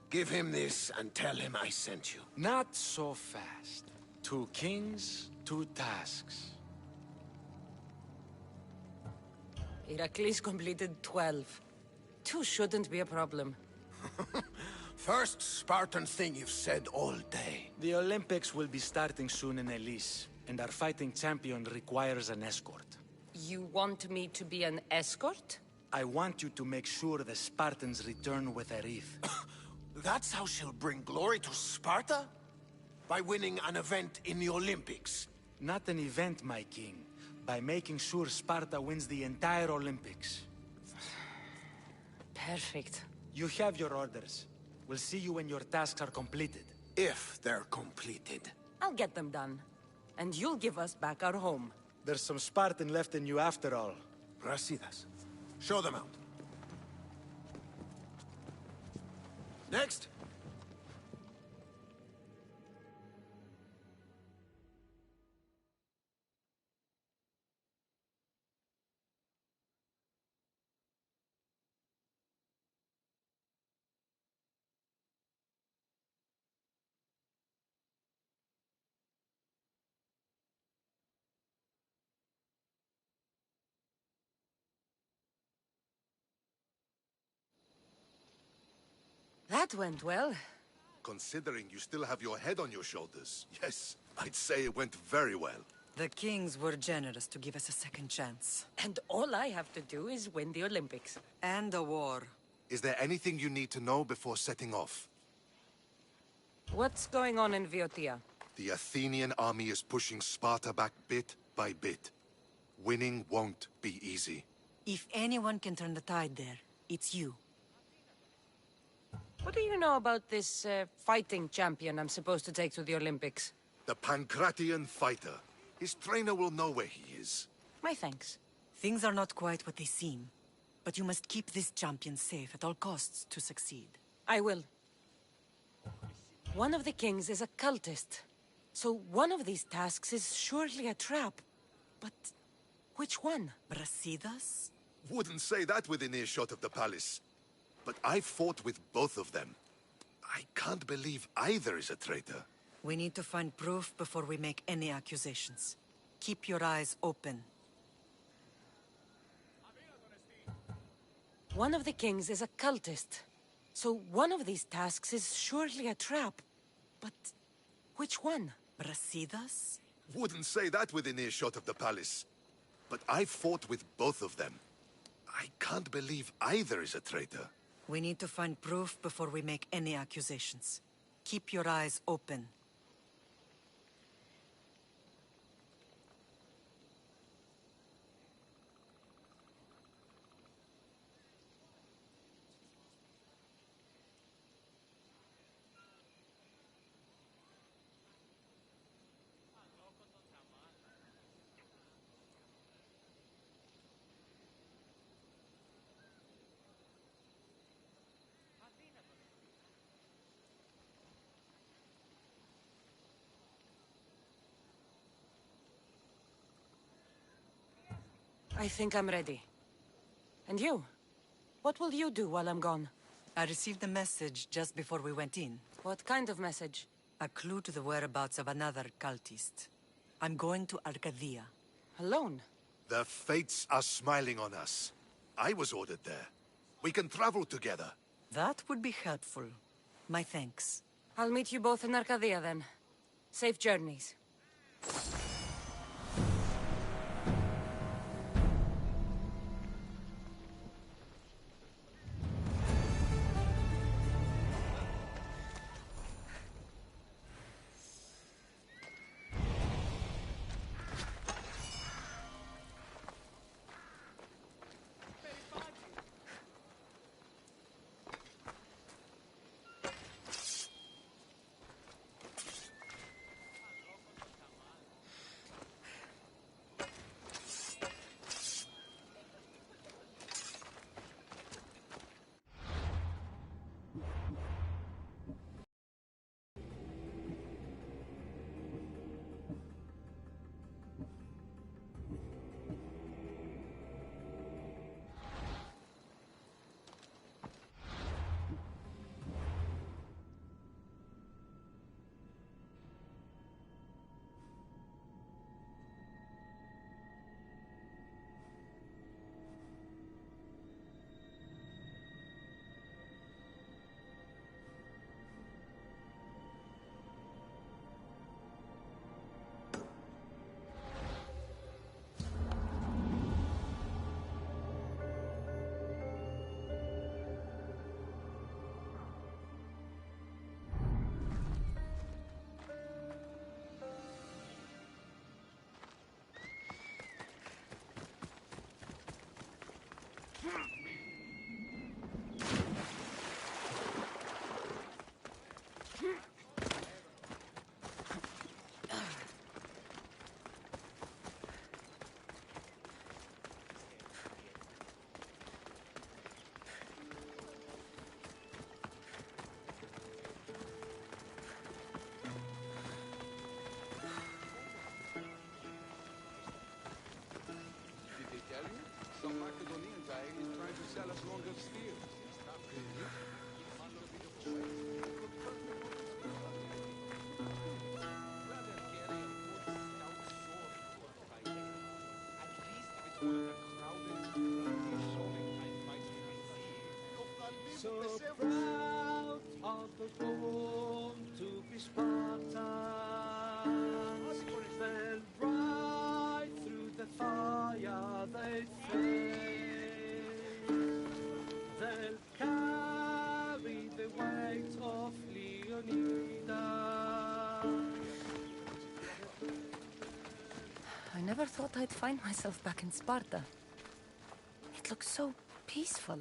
Give him this and tell him I sent you. Not so fast. 2 kings, 2 tasks. Heracles completed 12. 2 shouldn't be a problem. First Spartan thing you've said all day. The Olympics will be starting soon in Elise, and our fighting champion requires an escort. You want me to be an escort? I want you to make sure the Spartans return with a wreath. That's how she'll bring glory to Sparta? By winning an event in the Olympics? Not an event, my king. By making sure Sparta wins the entire Olympics. Perfect. You have your orders. We'll see you when your tasks are completed. If they're completed. I'll get them done. And you'll give us back our home. There's some Spartan left in you after all. Brasidas. Show them out. Next. That went well. Considering you still have your head on your shoulders, yes, I'd say it went very well. The kings were generous to give us a second chance. And all I have to do is win the Olympics. And a war. Is there anything you need to know before setting off? What's going on in Viotia? The Athenian army is pushing Sparta back bit by bit. Winning won't be easy. If anyone can turn the tide there, it's you. What do you know about this fighting champion I'm supposed to take to the Olympics? The Pancratian fighter. His trainer will know where he is. My thanks. Things are not quite what they seem. But you must keep this champion safe at all costs to succeed. I will. One of the kings is a cultist. So one of these tasks is surely a trap. But which one? Brasidas? Wouldn't say that within earshot of the palace. But I fought with both of them. I can't believe either is a traitor. We need to find proof before we make any accusations. Keep your eyes open. One of the kings is a cultist. So one of these tasks is surely a trap. But which one? Brasidas? Wouldn't say that within earshot of the palace. But I fought with both of them. I can't believe either is a traitor. We need to find proof before we make any accusations. Keep your eyes open. I think I'm ready. And you? What will you do while I'm gone? I received a message just before we went in. What kind of message? A clue to the whereabouts of another cultist. I'm going to Arcadia. Alone? The fates are smiling on us. I was ordered there. We can travel together. That would be helpful. My thanks. I'll meet you both in Arcadia then. Safe journeys. sell us longer steel. So proud of the born to be Spartans, then right through the fire they face. They'll carry the weight of Leonidas. I never thought I'd find myself back in Sparta. It looks so peaceful,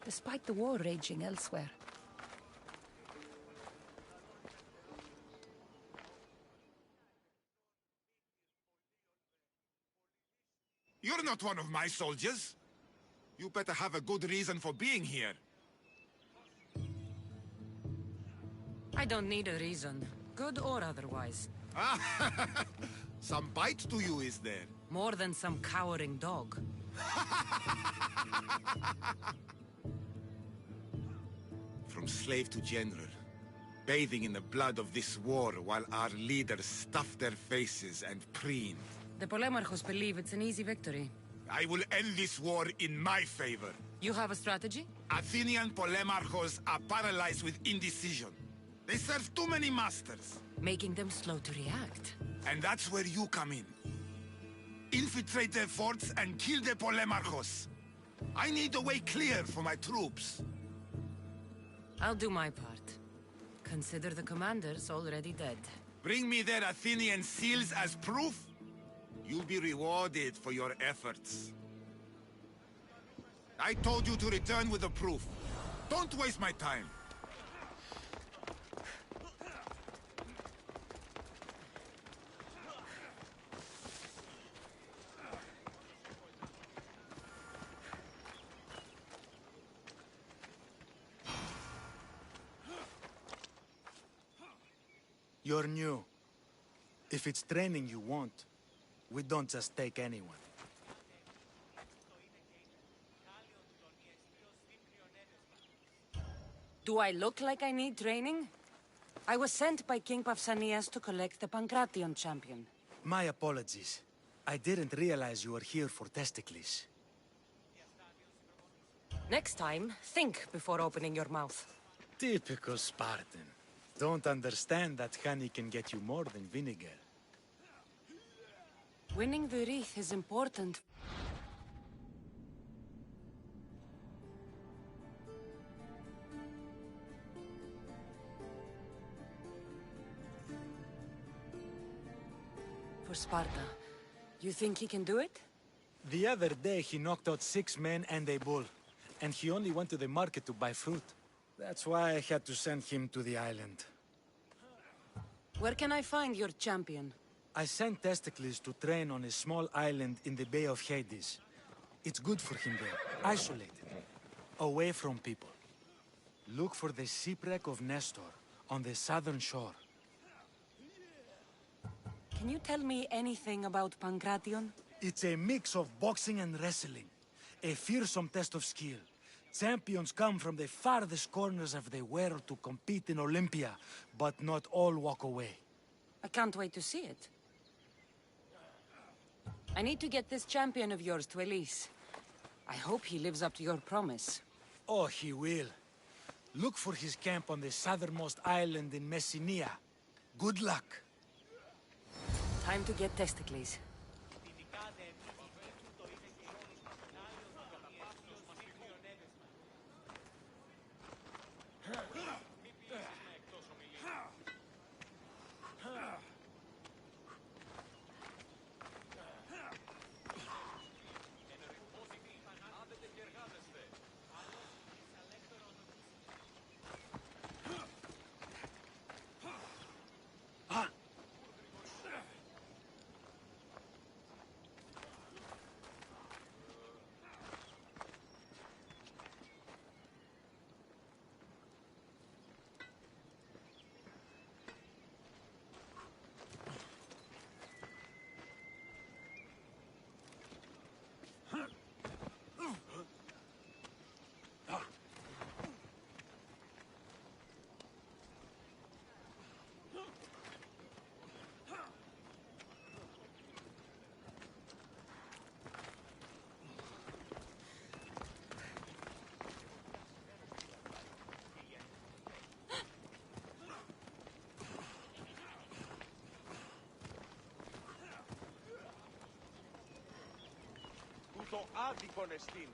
despite the war raging elsewhere. You're not one of my soldiers. You better have a good reason for being here. I don't need a reason, good or otherwise. Some bite to you, is there? More than some cowering dog. From slave to general, bathing in the blood of this war while our leaders stuff their faces and preen. The Polemarchos believe it's an easy victory. I will end this war in my favor. You have a strategy? Athenian Polemarchos are paralyzed with indecision. They serve too many masters. Making them slow to react. And that's where you come in. Infiltrate their forts and kill the Polemarchos. I need a way clear for my troops. I'll do my part. Consider the commanders already dead. Bring me their Athenian seals as proof. You'll be rewarded for your efforts. I told you to return with the proof. Don't waste my time. You're new. If it's training you want, we don't just take anyone. Do I look like I need training? I was sent by King Pausanias to collect the Pancration champion. My apologies. I didn't realize you were here for Testicles. Next time, think before opening your mouth. Typical Spartan. Don't understand that honey can get you more than vinegar. Winning the wreath is important. For Sparta. You think he can do it? The other day he knocked out 6 men and a bull. And he only went to the market to buy fruit. That's why I had to send him to the island. Where can I find your champion? I sent Testicles to train on a small island in the Bay of Hades. It's good for him there, isolated, away from people. Look for the shipwreck of Nestor on the southern shore. Can you tell me anything about Pancration? It's a mix of boxing and wrestling. A fearsome test of skill. Champions come from the farthest corners of the world to compete in Olympia, but not all walk away. I can't wait to see it. I need to get this champion of yours to Elise. I hope he lives up to your promise. Oh, he will. Look for his camp on the southernmost island in Messenia. Good luck. Time to get Testicles. πόσο άδικον εστίν.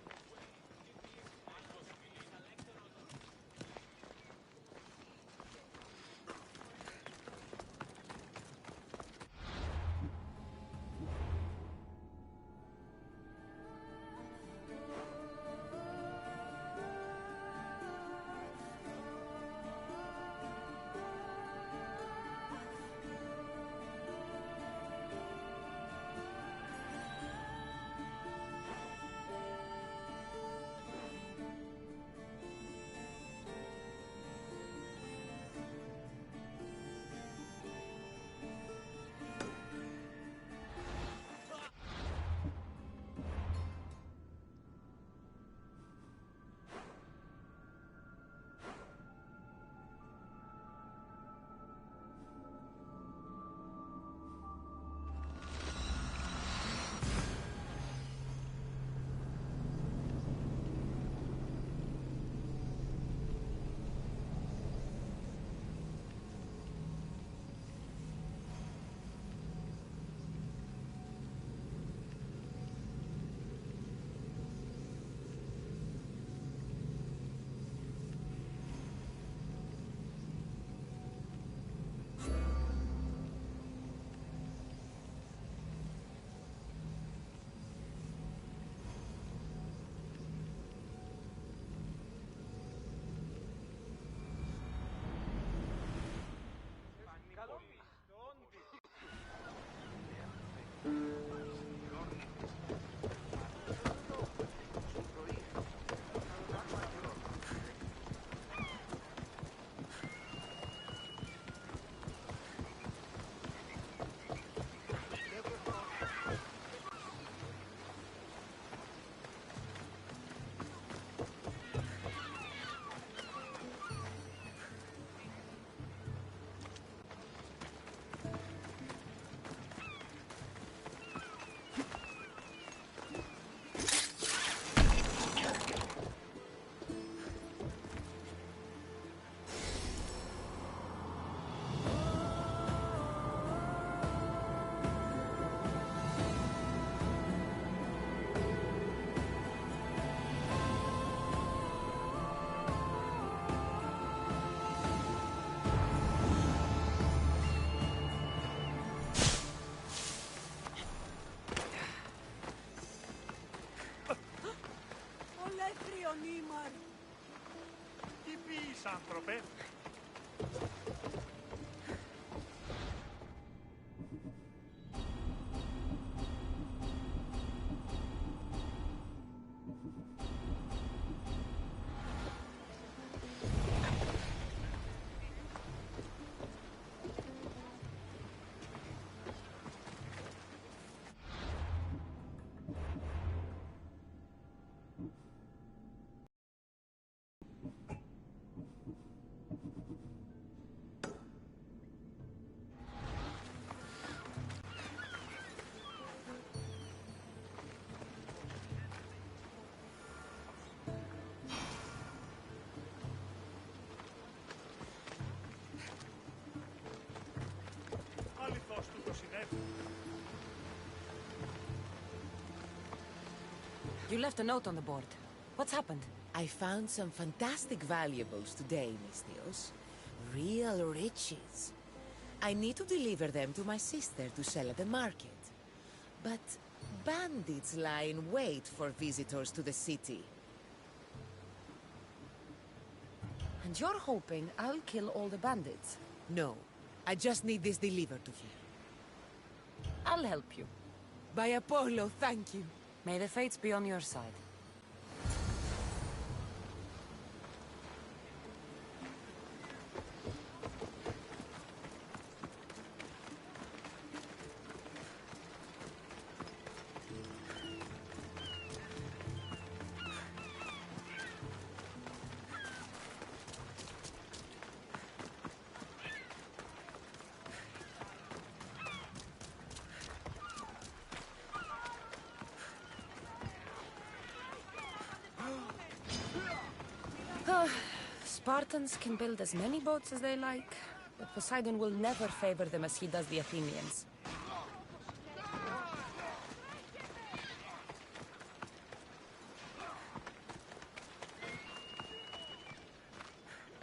Τι πεις, άνθρωπε? You left a note on the board. What's happened? I found some fantastic valuables today, Mistios. Real riches. I need to deliver them to my sister to sell at the market. But bandits lie in wait for visitors to the city. And you're hoping I'll kill all the bandits? No. I just need this delivered to him. I'll help you. By Apollo, thank you. May the fates be on your side. Spartans can build as many boats as they like, but Poseidon will never favor them as he does the Athenians.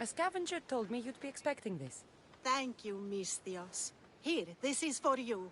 A scavenger told me you'd be expecting this. Thank you, Misthios. Here, this is for you.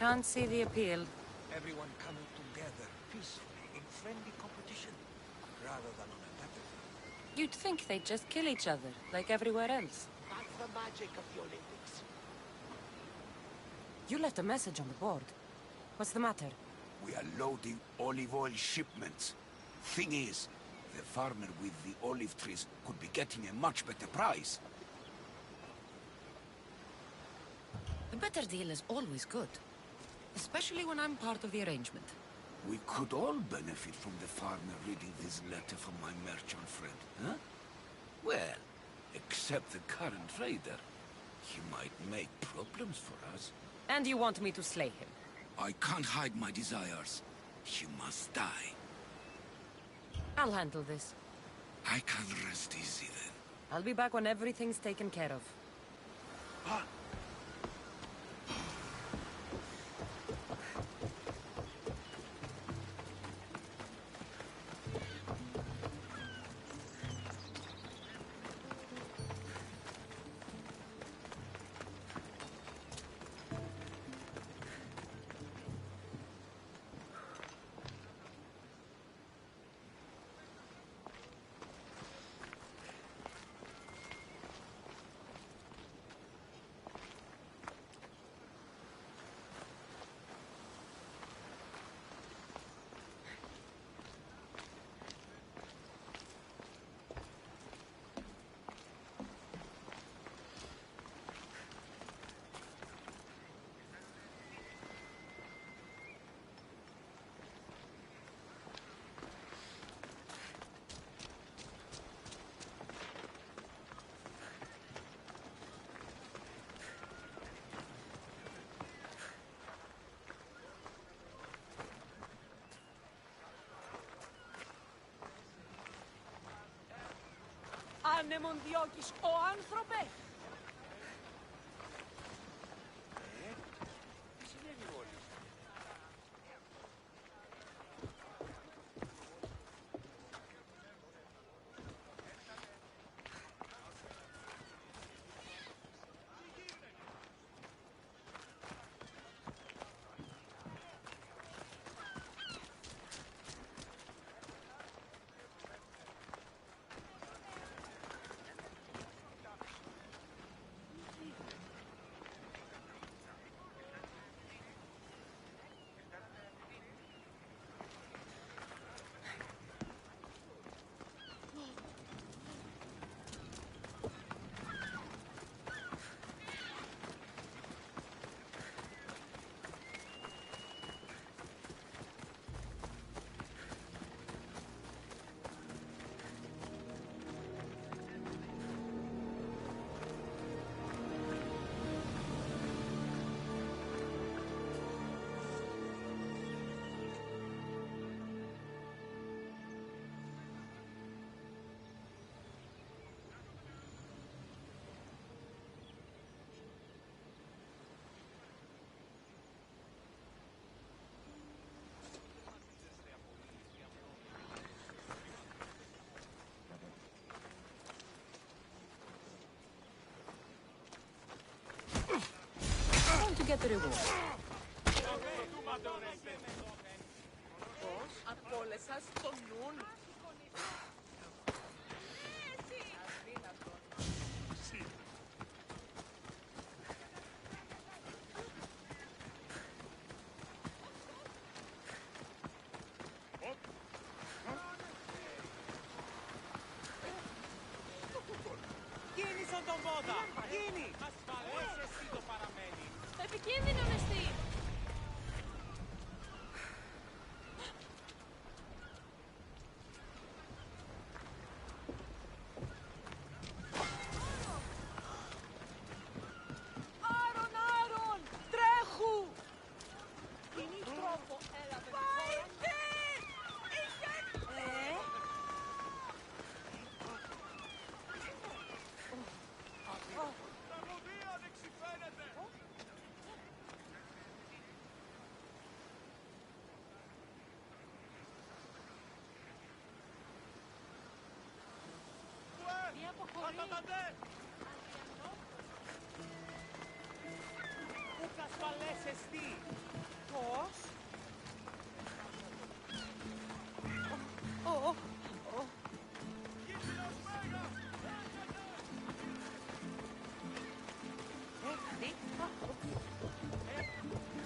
Can't see the appeal. Everyone coming together peacefully in friendly competition, rather than on a battlefield. You'd think they'd just kill each other, like everywhere else. That's the magic of the Olympics. You left a message on the board. What's the matter? We are loading olive oil shipments. Thing is, the farmer with the olive trees could be getting a much better price. A better deal is always good. Especially when I'm part of the arrangement. We could all benefit from the farmer reading this letter from my merchant friend, huh? Well, except the current trader. He might make problems for us. And you want me to slay him? I can't hide my desires. He must die. I'll handle this. I can rest easy then. I'll be back when everything's taken care of. Ah! Ανέμον διώκεις, ο άνθρωπε! Τι σημαίνει όλοι? get the reward. Κίνησαν τον πόδα! Κίνη! Ασφαλές εσύ το παραμένει! Επικίνδυνο νεστή! Άρον, Άρον! Τρέχου! Κινεί τρόπο, έλα παιδί! Πάιτε! Πού κασπαλές εστί! Πώς?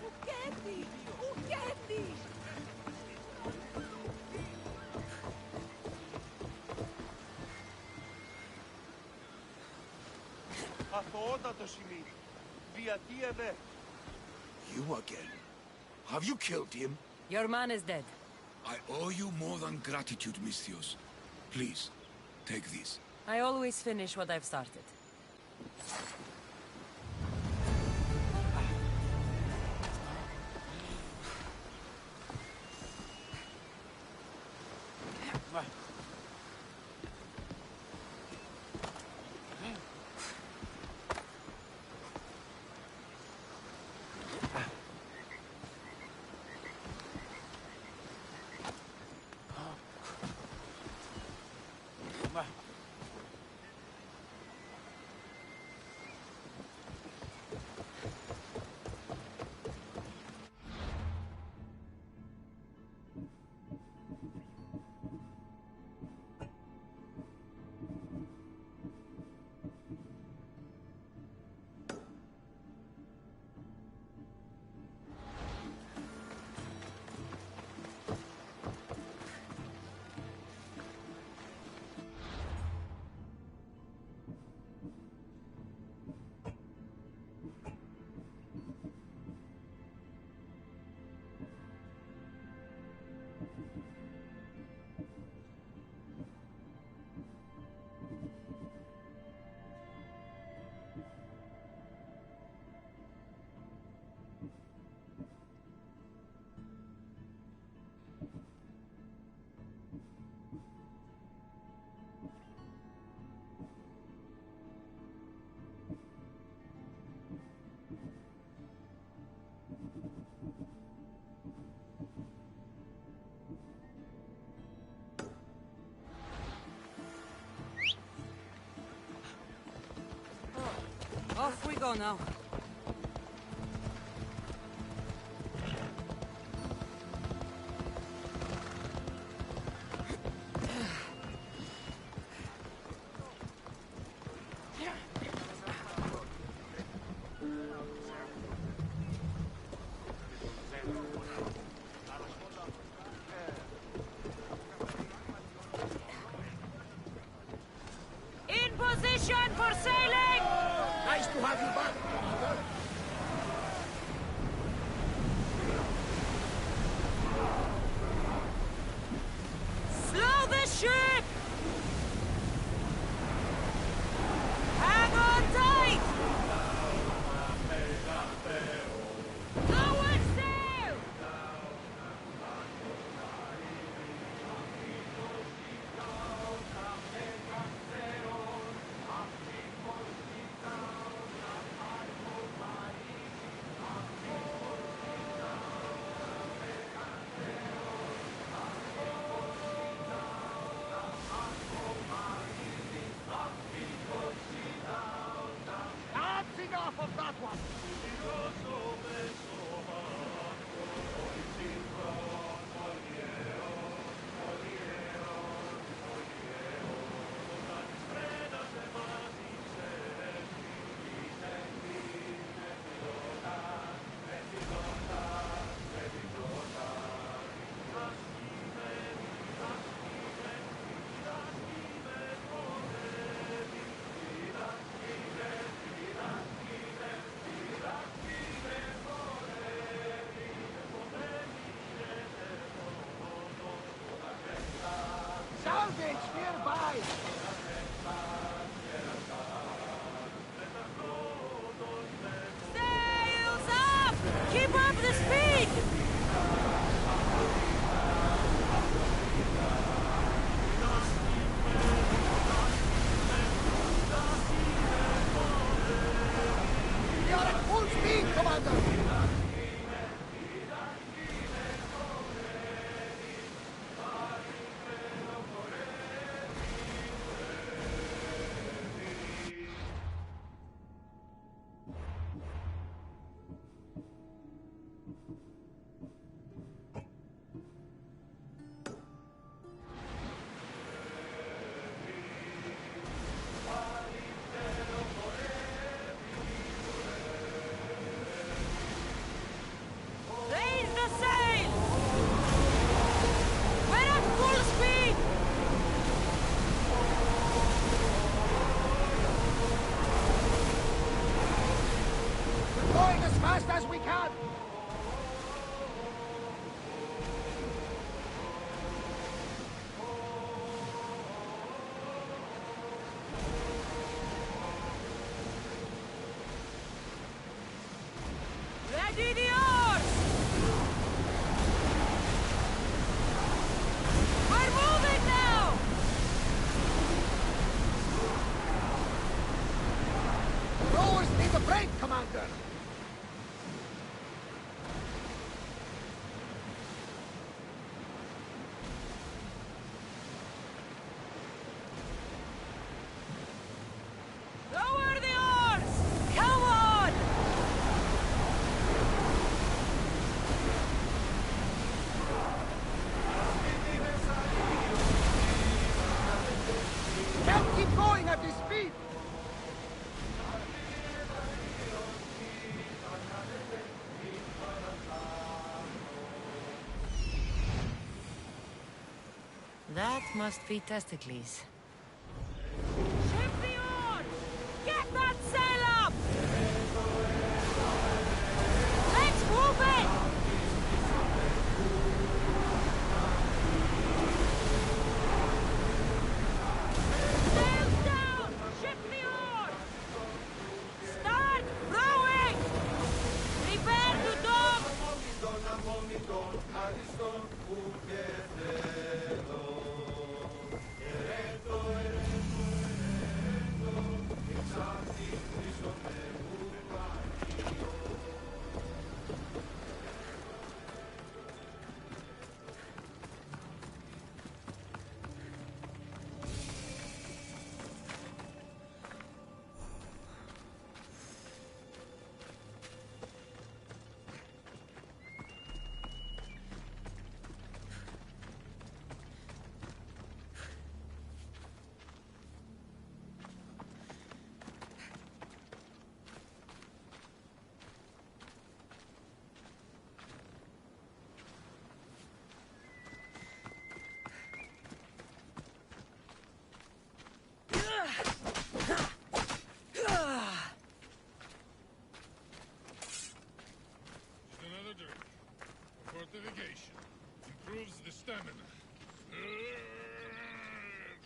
Ουκέτι! Ουκέτι! Αθωότατο σημείο. Γιατί εμέ. You again? Have you killed him? Your man is dead. I owe you more than gratitude, Misthios. Please, take this. I always finish what I've started. Off we go now. In position for sailing! Nice to have you back, Commander. Slow the ship! Hang on tight! Lower sail! Sails up! Keep up the speed! We are at full speed, Commander! Raise the sail! We're at full speed! We're going as fast as we can! Ready the oars! We're moving now! Rowers need a break, Commander! Lower the oars! Come on! Can't keep going at this speed! That must be testicles. Ship the oars! Get that sail up! Let's move it! Sails down! Ship the oars! Start rowing! Prepare to dock! Another drink. Fortification. Improves the stamina.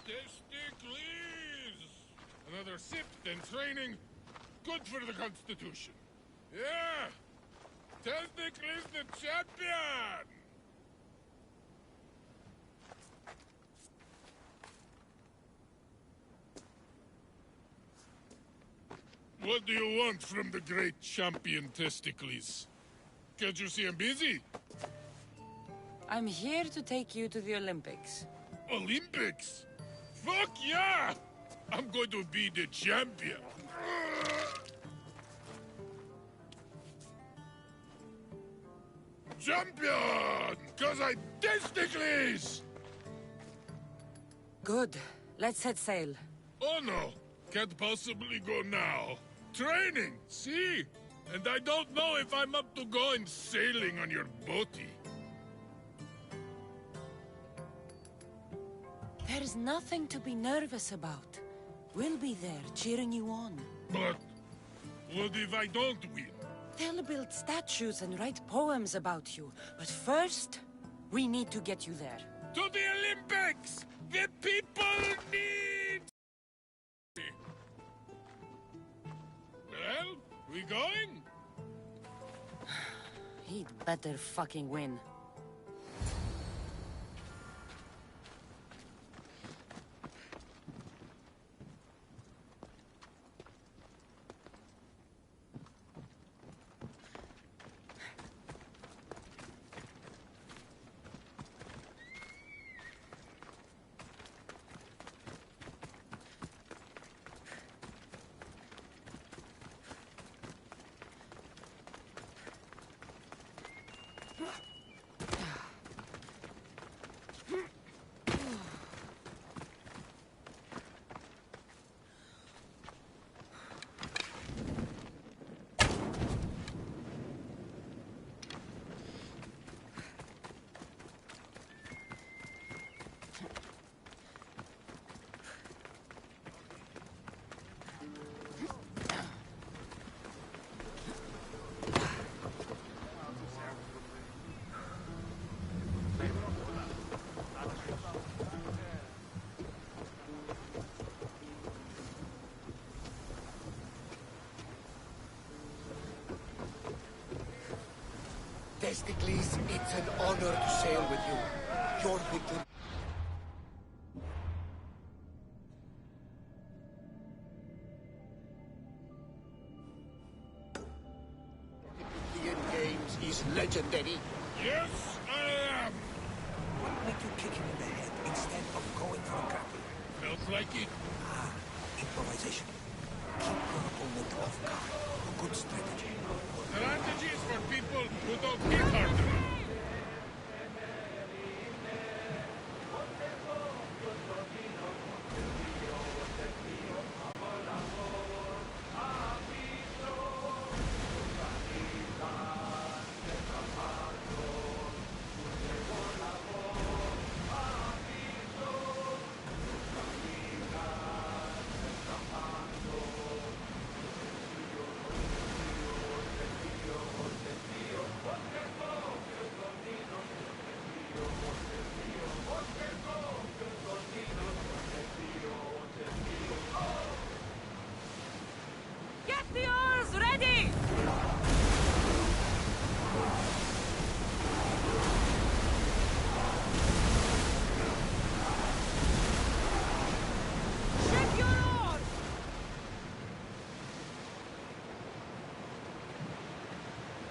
Testicles! Another sip, then training. Good for the Constitution. Yeah! Testicles the champion! What do you want from the great champion Testicles? Can't you see I'm busy? I'm here to take you to the Olympics. Olympics? Fuck yeah! I'm going to be the champion. Champion! Cause I testicles! Good. Let's set sail. Oh no! Can't possibly go now. Training, see? And I don't know if I'm up to going sailing on your boaty. There's nothing to be nervous about. We'll be there, cheering you on. But what if I don't win? They'll build statues and write poems about you. But first, we need to get you there. To the Olympics! The people need better fucking win. Testicles, it's an honor to sail with you. Your victory. The Olympian Games is legendary. Yes, I am. What made you kick him in the head instead of going for a grapple? Felt like it. Ah, improvisation. Keep your opponent off guard. A good strategy. Strategies for people who don't hit hard enough. Get the oars ready! Ship your oars!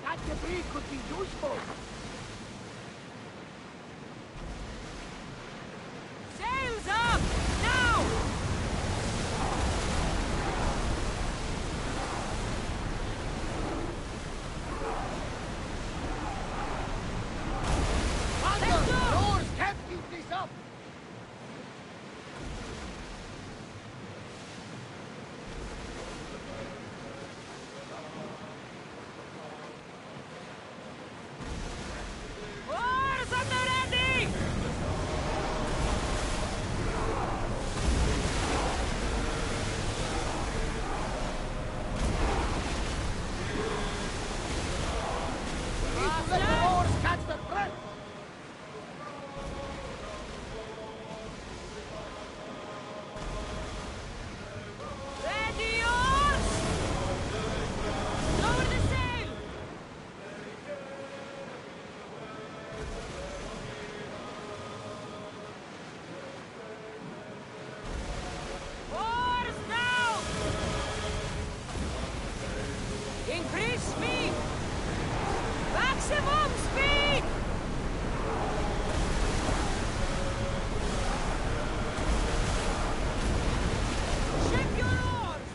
That debris could be useful. Sails up! Now! Yours can't keep this up. Oars at the ready! Let the oars catch the breath. Ready, oars! Lower the sail! Oars now! Increase speed! Maximum speed! Ship your oars!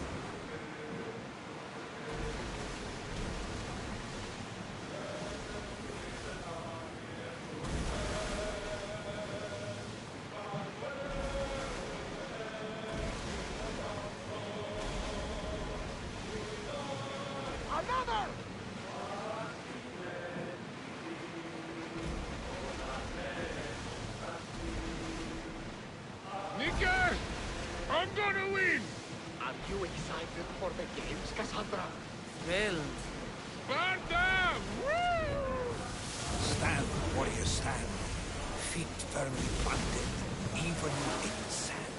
Another. Nicker! I'm gonna win! Are you excited for the games, Cassandra? Thrilled. Sparta! Stand, warrior, stand. Feet firmly planted, even in sand.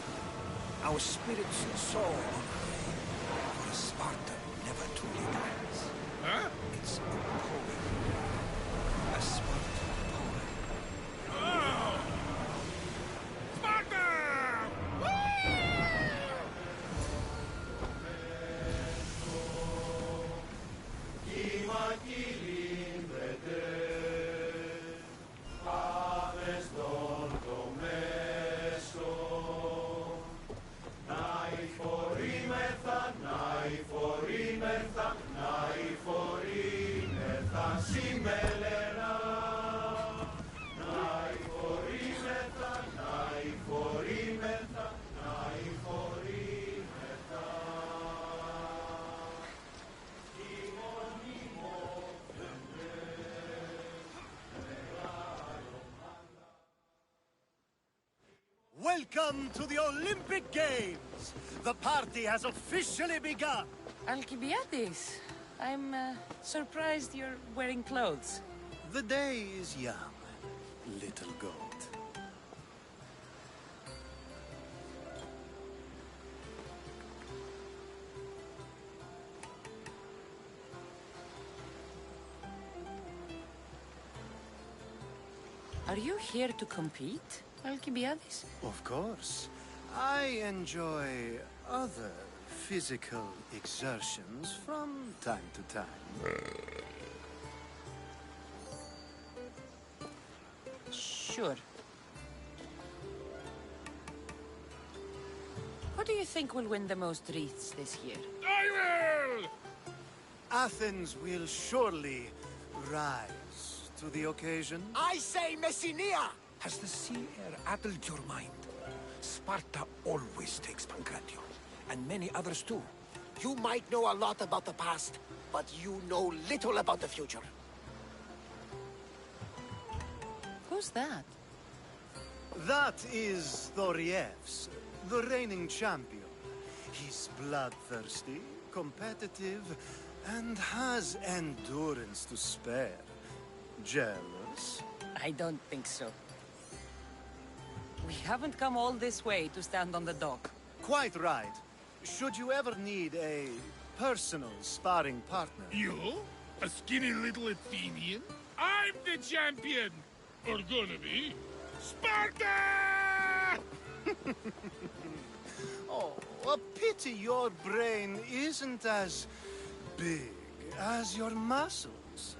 Our spirits soar on high, for a Spartan never truly dies. Huh? It's a poem. Welcome to the Olympic Games! The party has officially begun! Alcibiades, I'm surprised you're wearing clothes. The day is young, little goat. Are you here to compete, Alcibiades? Of course. I enjoy other physical exertions from time to time. Sure. Who do you think will win the most wreaths this year? I will! Athens will surely rise to the occasion. I say Messinia! Has the sea air addled your mind? Sparta always takes Pancration, and many others too. You might know a lot about the past, but you know little about the future. Who's that? That is Thorievs, the reigning champion. He's bloodthirsty, competitive, and has endurance to spare. Jealous? I don't think so. We haven't come all this way to stand on the dock. Quite right. Should you ever need a personal sparring partner... You? A skinny little Athenian? I'm the champion! Or gonna be. Sparta! Oh, a pity your brain isn't as big as your muscles.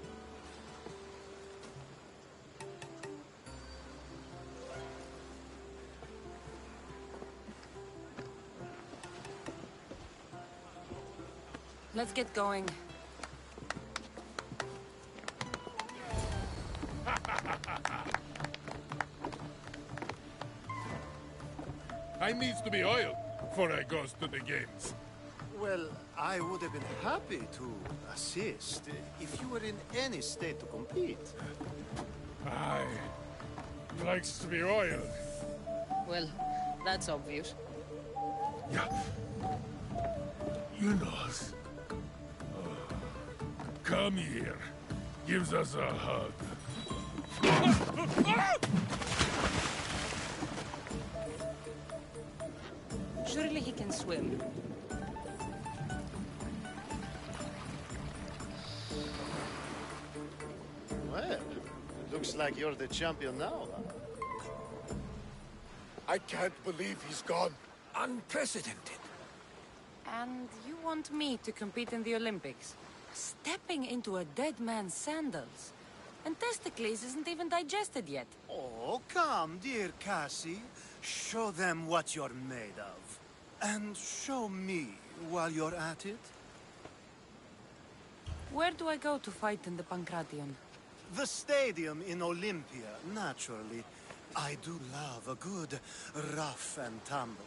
Let's get going. I needs to be oiled before I goes to the games. Well, I would have been happy to assist if you were in any state to compete. Aye. Likes to be oiled. Well, that's obvious. Yeah. You know. Come here. Gives us a hug. Surely he can swim. Well, it looks like you're the champion now, huh? I can't believe he's gone. Unprecedented. And you want me to compete in the Olympics? Stepping into a dead man's sandals. And Testicles isn't even digested yet. Oh, come, dear Cassie. Show them what you're made of. And show me while you're at it. Where do I go to fight in the Pancration? The stadium in Olympia, naturally. I do love a good rough and tumble.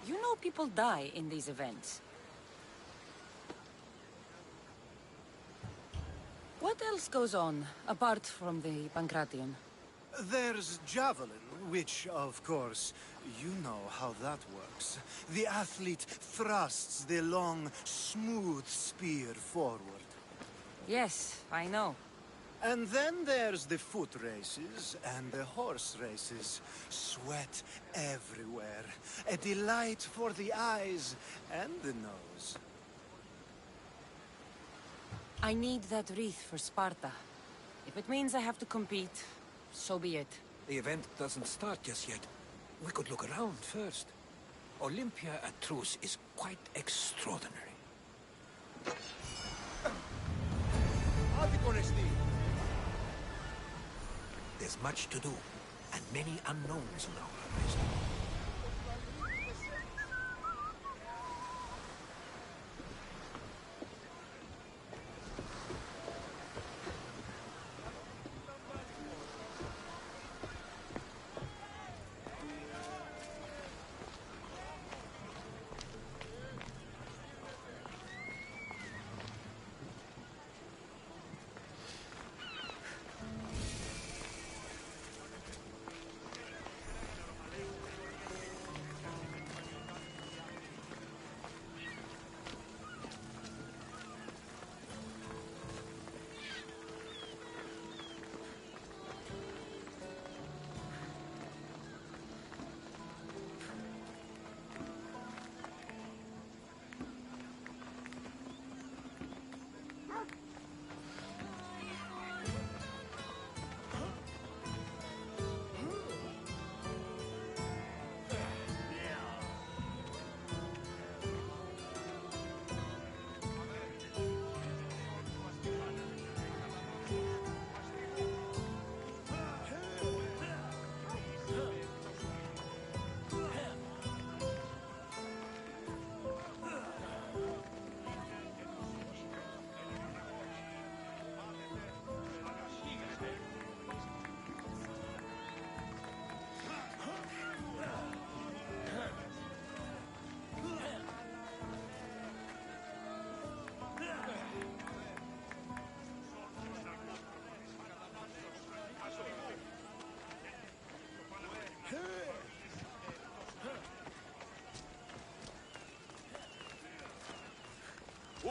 You know people die in these events. What else goes on, apart from the Pancration? There's javelin, which, of course, you know how that works. The athlete thrusts the long, smooth spear forward. Yes, I know. And then there's the foot races and the horse races. Sweat everywhere. A delight for the eyes and the nose. I need that wreath for Sparta. If it means I have to compete, so be it. The event doesn't start just yet. We could look around first. Olympia at truce is quite extraordinary. There's much to do, and many unknowns on our horizon.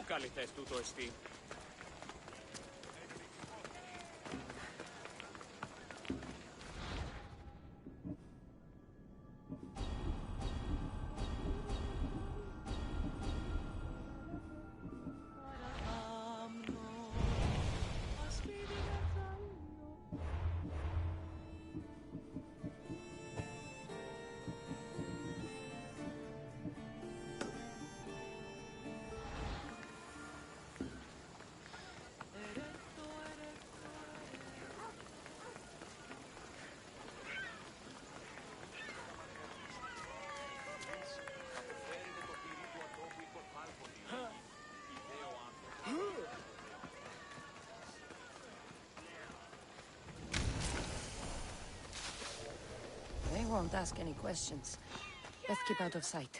Πού καλή θες τούτο εστί? They won't ask any questions. Let's keep out of sight.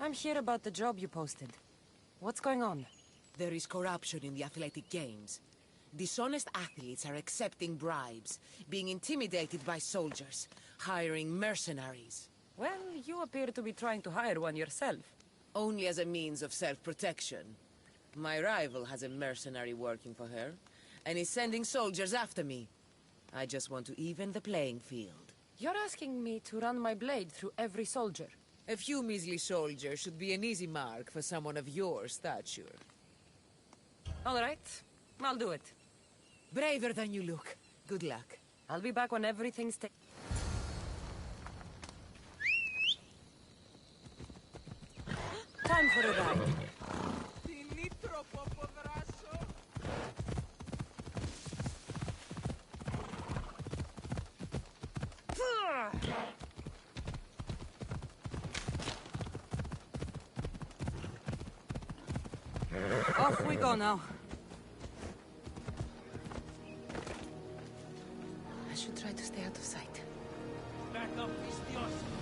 I'm here about the job you posted. What's going on? There is corruption in the athletic games. Dishonest athletes are accepting bribes, being intimidated by soldiers, hiring mercenaries. Well, you appear to be trying to hire one yourself. Only as a means of self-protection. My rival has a mercenary working for her, and is sending soldiers after me. I just want to even the playing field. You're asking me to run my blade through every soldier? A few measly soldiers should be an easy mark for someone of your stature. All right, I'll do it. Braver than you look. Good luck. I'll be back when everything's time for a ride. Off we go now. I should try to stay out of sight. Back up, Vistios.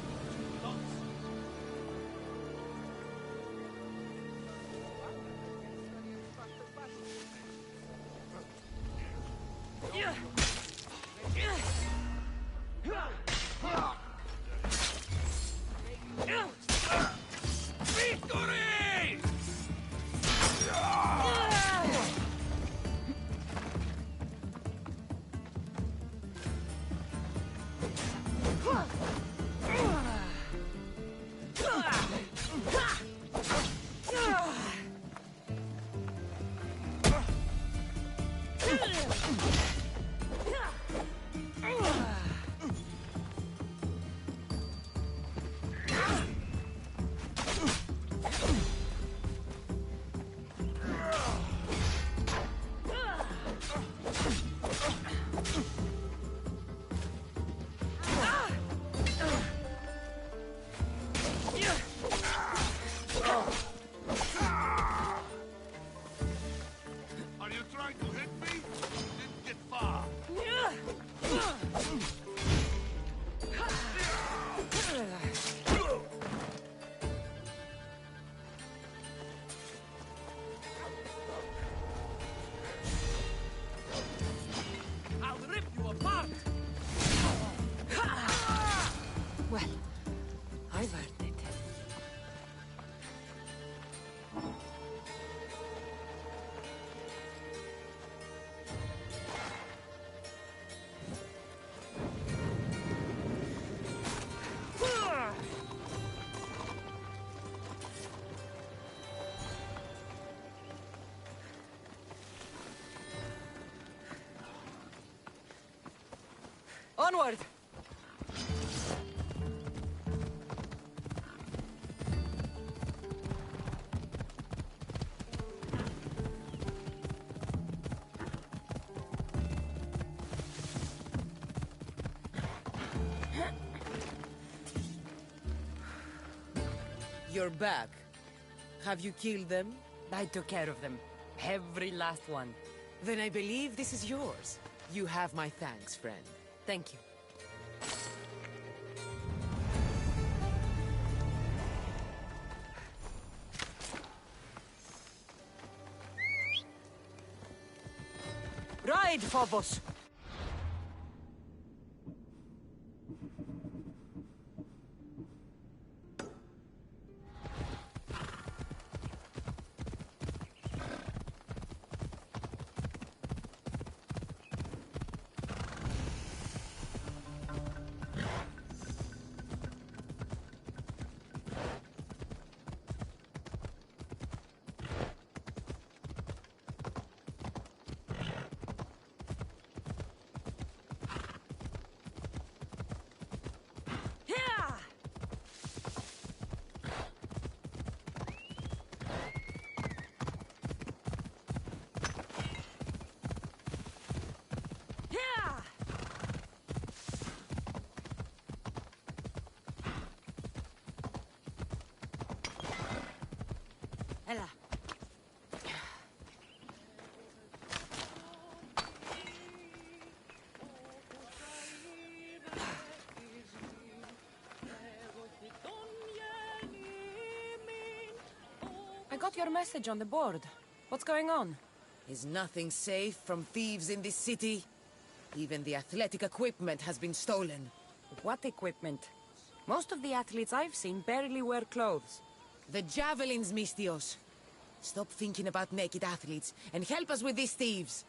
Onward! You're back. Have you killed them? I took care of them. Every last one. Then I believe this is yours. You have my thanks, friend. Thank you. Ride, Phobos! Ella. I got your message on the board. What's going on? Is nothing safe from thieves in this city? Even the athletic equipment has been stolen. What equipment? Most of the athletes I've seen barely wear clothes. The javelins, Mistios. Stop thinking about naked athletes and help us with these thieves.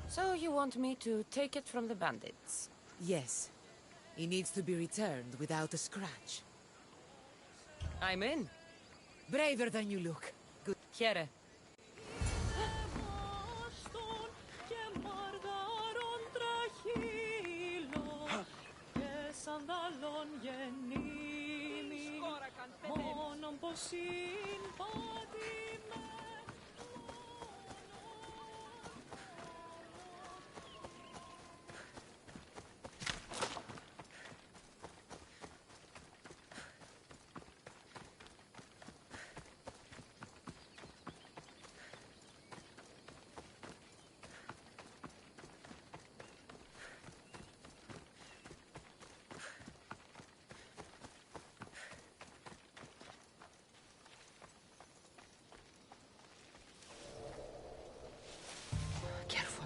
So you want me to take it from the bandits? Yes. It needs to be returned without a scratch. I'm in. Braver than you look. Good. Here. Careful.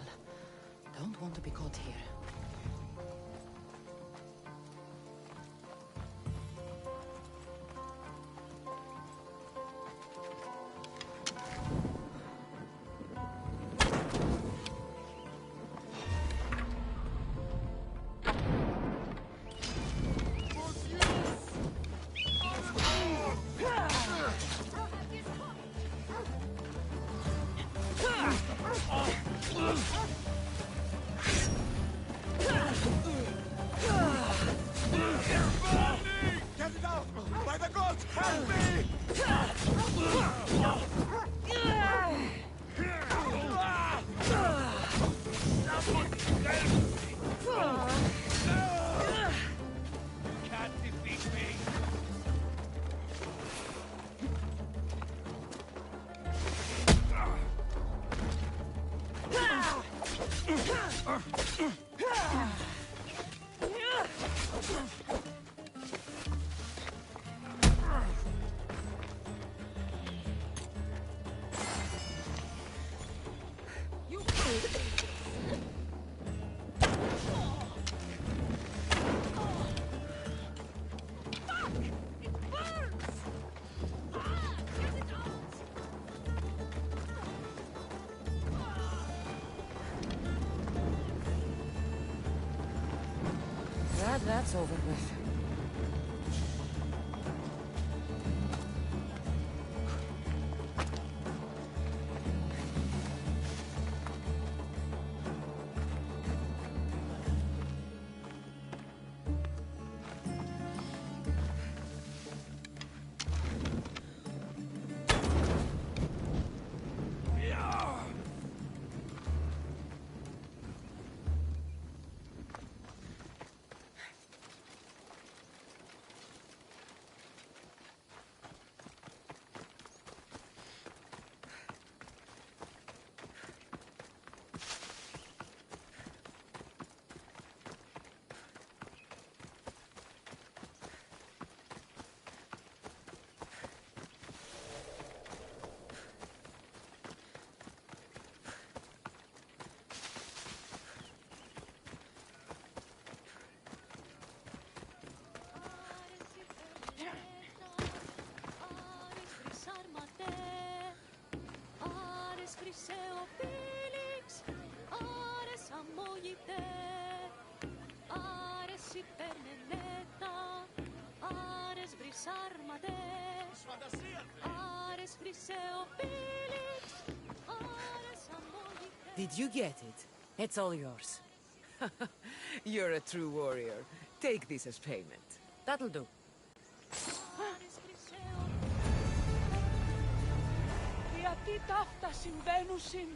Don't want to be caught here. Get it out! By the gods, help me! Can't defeat me. Glad that's over with. Did you get it? It's all yours. You're a true warrior. Take this as payment. That'll do. Γιατί ταύτα συμβαίνουσιν.